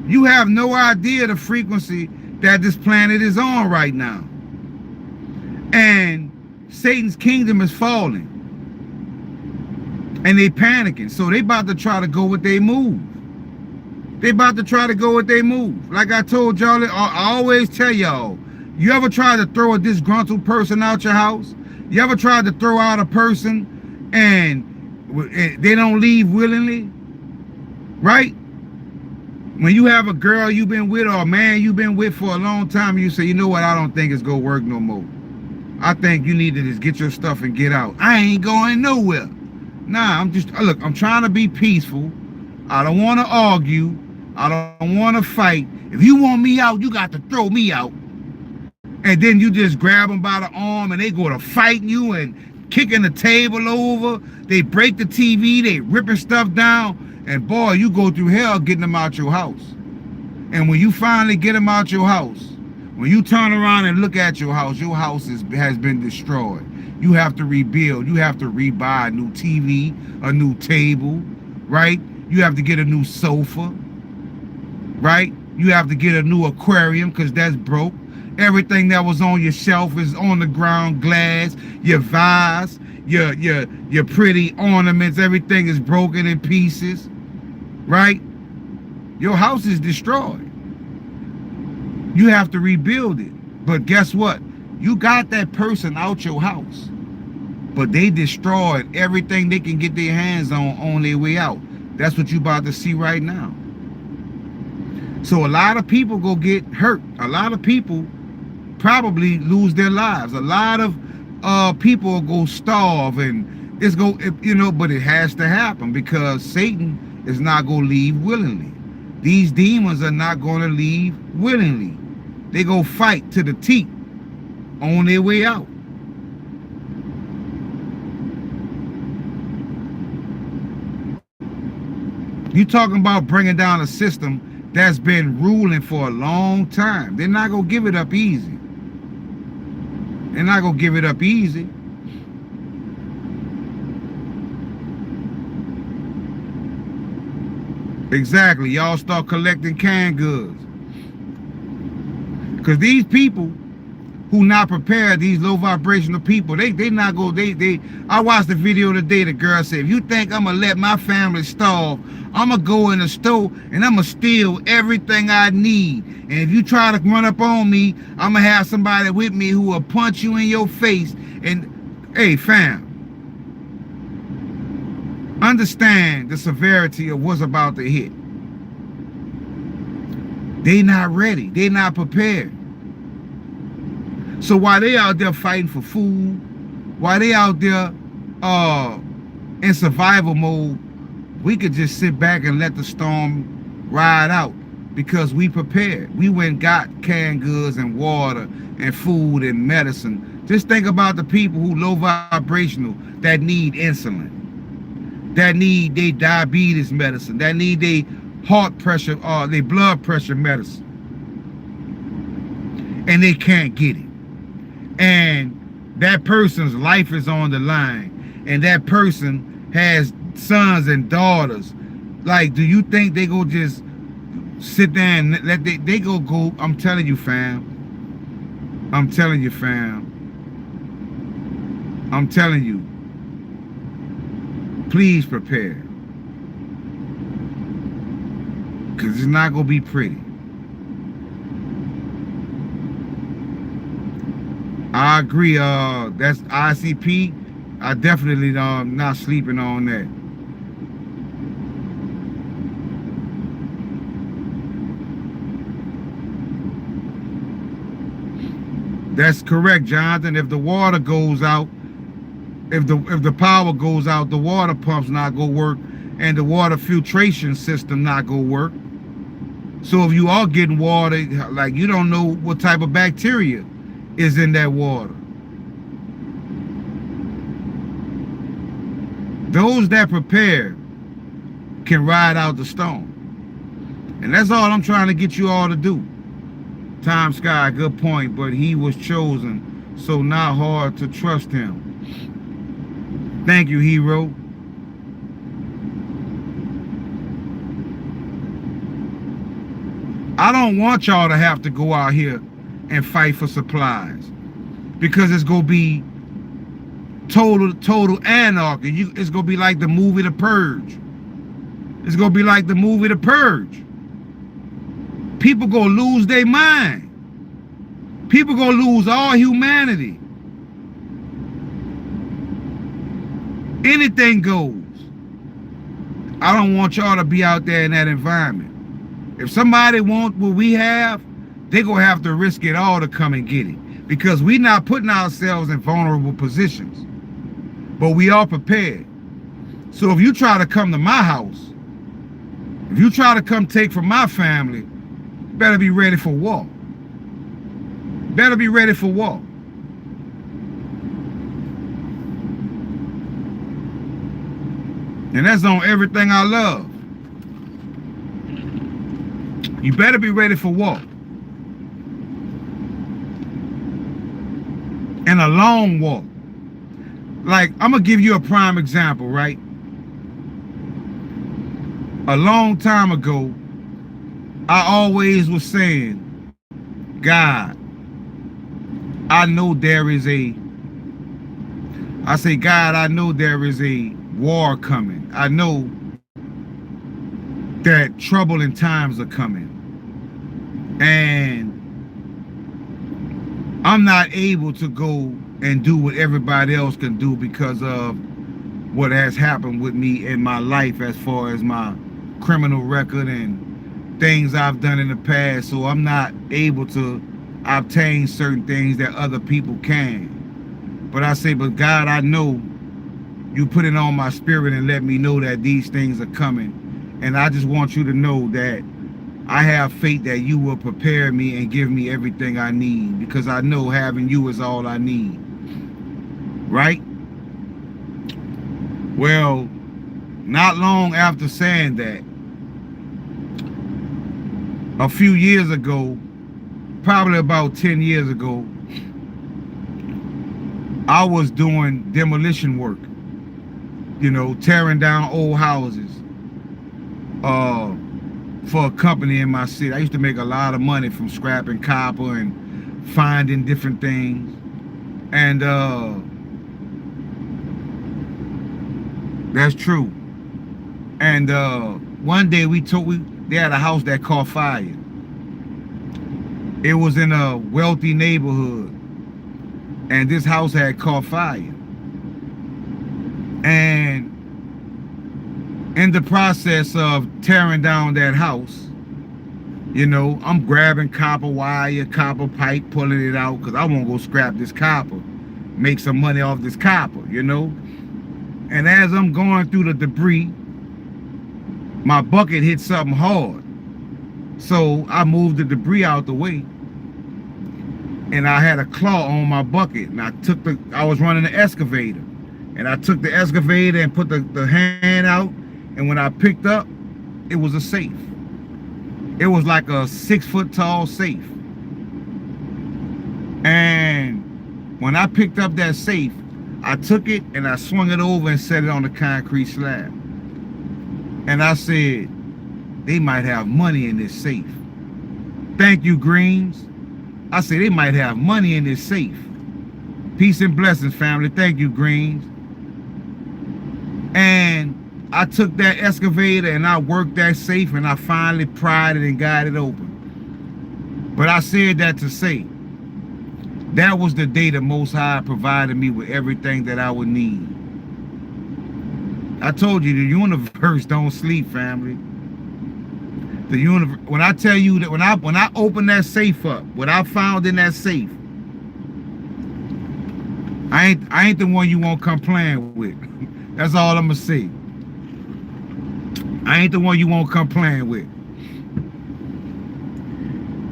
You have no idea the frequency that this planet is on right now. And Satan's kingdom is falling. And they panicking. So they about to try to go with their move. They about to try to go with their move. Like I told y'all, I always tell y'all, you ever try to throw a disgruntled person out your house? You ever tried to throw out a person and they don't leave willingly? Right? When you have a girl you've been with or a man you've been with for a long time, you say, you know what, I don't think it's gonna work no more. I think you need to just get your stuff and get out. I ain't going nowhere. Nah, I'm trying to be peaceful. I don't want to argue. I don't want to fight. If you want me out, you got to throw me out. And then you just grab them by the arm and they go to fighting you and kicking the table over. They break the TV, they ripping stuff down. And boy, you go through hell getting them out your house. And when you finally get them out your house, when you turn around and look at your house has been destroyed. You have to rebuild. You have to rebuy a new TV, a new table, right? You have to get a new sofa, right? You have to get a new aquarium because that's broke. Everything that was on your shelf is on the ground, glass, your vase, your pretty ornaments, everything is broken in pieces, right? Your house is destroyed. You have to rebuild it. But guess what? You got that person out your house, but they destroyed everything they can get their hands on their way out. That's what you about to see right now. So a lot of people go get hurt. A lot of people probably lose their lives. A lot of people go starve, and it's go, but it has to happen because Satan is not going to leave willingly. These demons are not going to leave willingly. They go fight to the teeth on their way out. You talking about bringing down a system that's been ruling for a long time. They're not going to give it up easy. They're not going to give it up easy. Exactly. Y'all start collecting canned goods. Because these people who not prepared, these low vibrational people, they not go, I watched the video today, the girl said, if you think I'm gonna let my family starve, I'm gonna go in the store and I'm gonna steal everything I need. And if you try to run up on me, I'm gonna have somebody with me who will punch you in your face. And hey, fam, understand the severity of what's about to hit. They not ready. They not prepared. So while they out there fighting for food, while they out there in survival mode, we could just sit back and let the storm ride out because we prepared. We went and got canned goods and water and food and medicine. Just think about the people who low vibrational that need insulin, that need their diabetes medicine, that need their heart pressure or their blood pressure medicine, and they can't get it. And that person's life is on the line, and that person has sons and daughters. Like, do you think they go just sit there and let they go? I'm telling you, fam. I'm telling you, fam. I'm telling you. Please prepare, because it's not gonna be pretty. I agree. That's ICP. I definitely not sleeping on that. That's correct, Jonathan. If the water goes out, if the power goes out, the water pumps not gonna work, and the water filtration system not gonna work. So if you are getting water, like, you don't know what type of bacteria is in that water. Those that prepare can ride out the storm. And that's all I'm trying to get you all to do. Tom Sky, good point, but he was chosen, so not hard to trust him. Thank you, hero. I don't want y'all to have to go out here and fight for supplies, because it's gonna be total anarchy. It's gonna be like the movie The Purge. It's gonna be like the movie The Purge. People gonna lose their mind. People gonna lose all humanity. Anything goes. I don't want y'all to be out there in that environment. If somebody wants what we have, they gonna have to risk it all to come and get it, because we not putting ourselves in vulnerable positions, but we are prepared. So if you try to come to my house, if you try to come take from my family, better be ready for war. Better be ready for war. And that's on everything I love. You better be ready for war. And a long walk. Like, I'm gonna give you a prime example, right? A long time ago, I always was saying, God, I know there is a, I say, God, I know there is a war coming. I know that troubling times are coming. And I'm not able to go and do what everybody else can do because of what has happened with me in my life as far as my criminal record and things I've done in the past. So I'm not able to obtain certain things that other people can. But I say, but God, I know you put it on my spirit and let me know that these things are coming. And I just want you to know that I have faith that you will prepare me and give me everything I need, because I know having you is all I need. Right? Well, not long after saying that, a few years ago, probably about 10 years ago, I was doing demolition work, you know, tearing down old houses for a company in my city. I used to make a lot of money from scrapping copper and finding different things. And that's true. And one day they had a house that caught fire. It was in a wealthy neighborhood, and this house had caught fire. And in the process of tearing down that house, you know, I'm grabbing copper wire, copper pipe, pulling it out, because I want to go scrap this copper, make some money off this copper, you know. And as I'm going through the debris, my bucket hit something hard. So I moved the debris out the way, and I had a claw on my bucket, and I was running the excavator, and I took the excavator and put the hand out, and when I picked up, it was a safe. It was like a 6-foot tall safe. And when I picked up that safe, I took it and I swung it over and set it on the concrete slab. And I said, they might have money in this safe. Thank you, Greens. I said, they might have money in this safe. Peace and blessings, family. Thank you, Greens. And I took that excavator and I worked that safe, and I finally pried it and got it open. But I said that to say, that was the day the Most High provided me with everything that I would need. I told you, the universe don't sleep, family. The universe. When I tell you that when I opened that safe up, what I found in that safe, I ain't the one you won't come playing with. That's all I'm gonna say. I ain't the one you won't come playing with.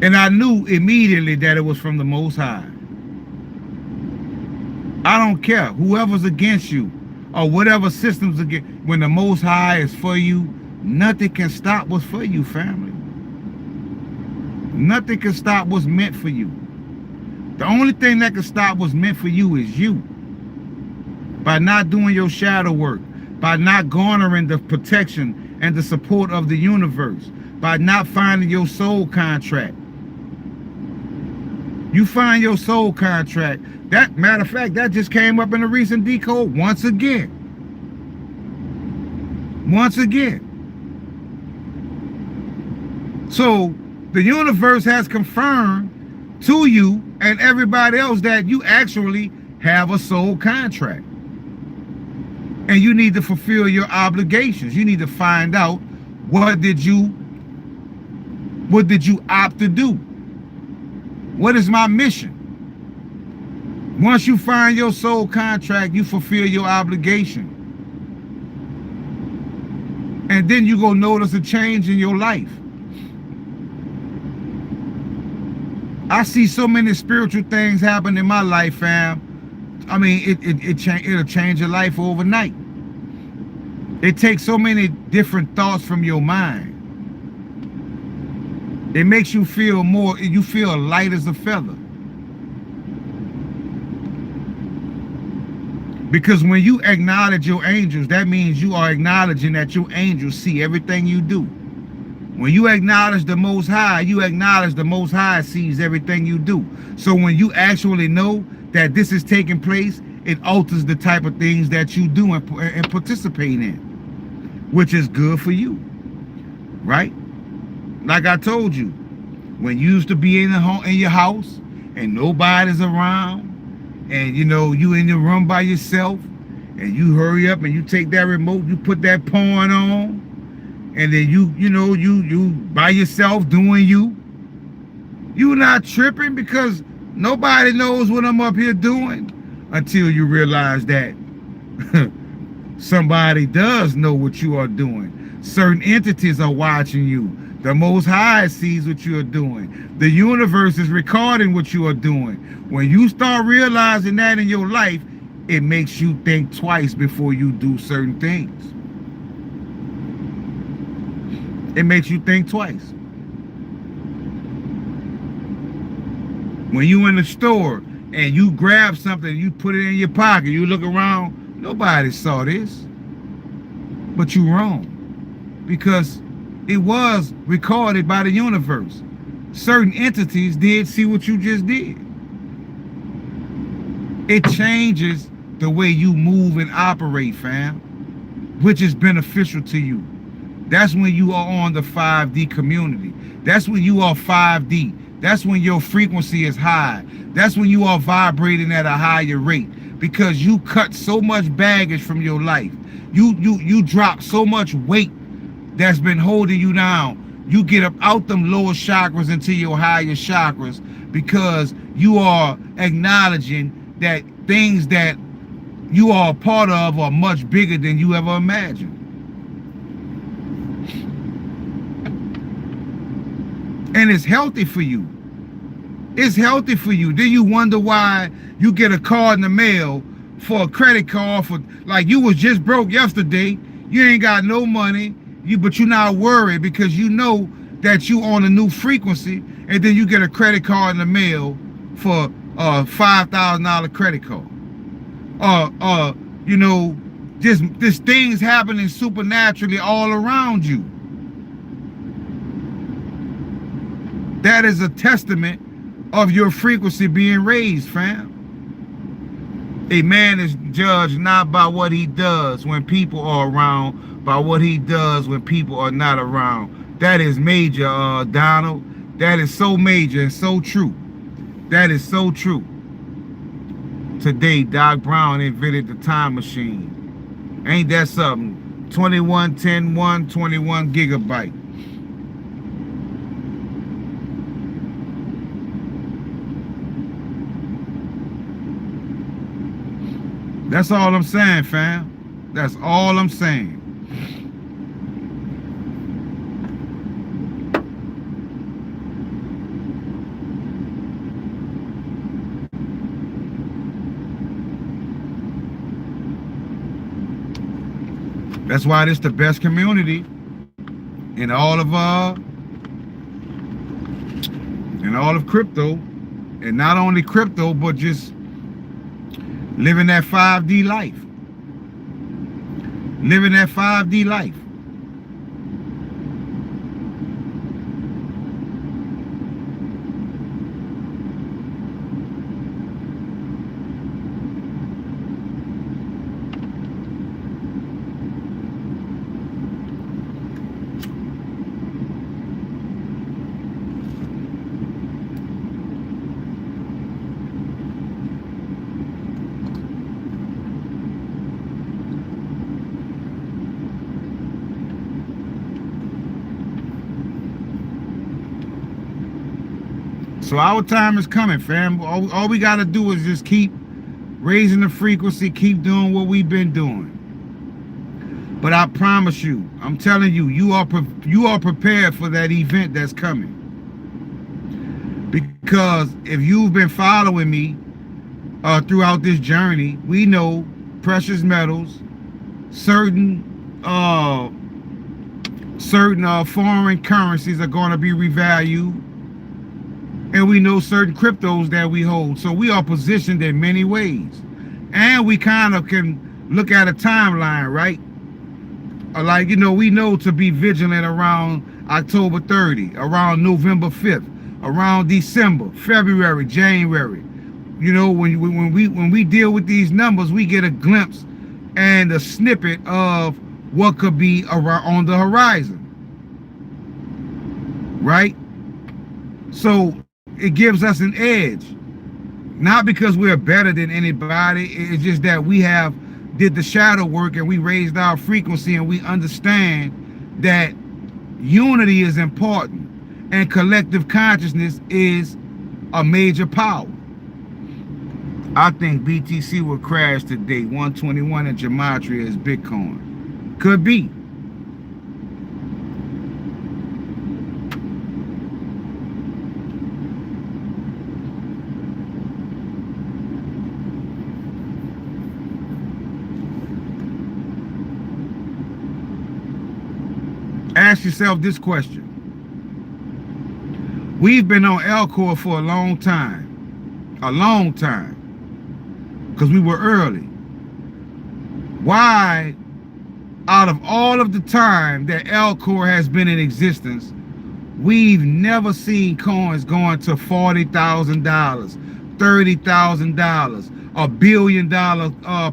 And I knew immediately that it was from the Most High. I don't care whoever's against you or whatever system's against. When the Most High is for you, nothing can stop what's for you, family. Nothing can stop what's meant for you. The only thing that can stop what's meant for you is you. By not doing your shadow work, by not garnering the protection and the support of the universe, by not finding your soul contract. You find your soul contract. That matter of fact, that just came up in a recent decode once again. Once again. So the universe has confirmed to you and everybody else that you actually have a soul contract. And you need to fulfill your obligations. You need to find out what did you opt to do? What is my mission? Once you find your soul contract, you fulfill your obligation. And then you go notice a change in your life. I see so many spiritual things happen in my life, fam. I mean, it'll change your life overnight. It takes so many different thoughts from your mind. It makes you feel you feel light as a feather. Because when you acknowledge your angels, that means you are acknowledging that your angels see everything you do. When you acknowledge the Most High, you acknowledge the Most High sees everything you do. So when you actually know that this is taking place, it alters the type of things that you do and participate in, which is good for you, right? Like I told you, when you used to be in your house and nobody's around, and you know you in your room by yourself, and you hurry up and you take that remote, you put that porn on, and then you by yourself doing you not tripping because nobody knows what I'm up here doing until you realize that somebody does know what you are doing. Certain entities are watching you. The Most High sees what you are doing. The universe is recording what you are doing. When you start realizing that in your life, it makes you think twice before you do certain things. It makes you think twice. When you in the store and you grab something, you put it in your pocket, you look around, nobody saw this. But you're wrong. Because it was recorded by the universe. certain entities did see what you just did. It changes the way you move and operate, fam, which is beneficial to you. That's when you are on the 5D community. That's when you are 5D. That's when your frequency is high. That's when you are vibrating at a higher rate, because you cut so much baggage from your life. You drop so much weight that's been holding you down. You get up out them lower chakras into your higher chakras, because you are acknowledging that things that you are a part of are much bigger than you ever imagined. And it's healthy for you. It's healthy for you. Then you wonder why you get a card in the mail for a credit card for, like, you was just broke yesterday. You ain't got no money. But you're not worried because you know that you on a new frequency, and then you get a credit card in the mail for a $5,000 credit card. You know, just things happening supernaturally all around you. That is a testament of your frequency being raised, fam. A man is judged not by what he does when people are around, by what he does when people are not around. That is major, Donald. That is so major and so true. That is so true. Today, Doc Brown invented the time machine. Ain't that something? 2110 21 gigabyte. That's all I'm saying, fam. That's all I'm saying. That's why this the best community in all of crypto, and not only crypto, but just living that 5D life. Living that 5D life. So our time is coming, fam. All we got to do is just keep raising the frequency, keep doing what we've been doing. But I promise you, I'm telling you, you are prepared for that event that's coming. Because if you've been following me throughout this journey, we know precious metals, certain foreign currencies are going to be revalued. And we know certain cryptos that we hold. So we are positioned in many ways. And we kind of can look at a timeline, right? Like, you know, we know to be vigilant around October 30, around November 5th, around December, February, January. You know, when we deal with these numbers, we get a glimpse and a snippet of what could be around on the horizon. Right? So it gives us an edge, not because we're better than anybody. It's just that we did the shadow work and we raised our frequency, and we understand that unity is important and collective consciousness is a major power. I think BTC will crash today. 121 in Gematria is Bitcoin. Could be. Ask yourself this question. We've been on Elcor for a long time, because we were early. Why, out of all of the time that Elcor has been in existence, We've never seen coins going to $40,000, $30,000, $1 billion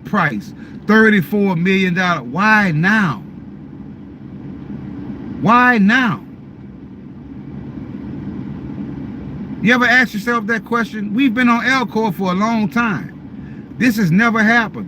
price, $34 million. Why now? Why now? You ever ask yourself that question? We've been on Elcor for a long time. This has never happened.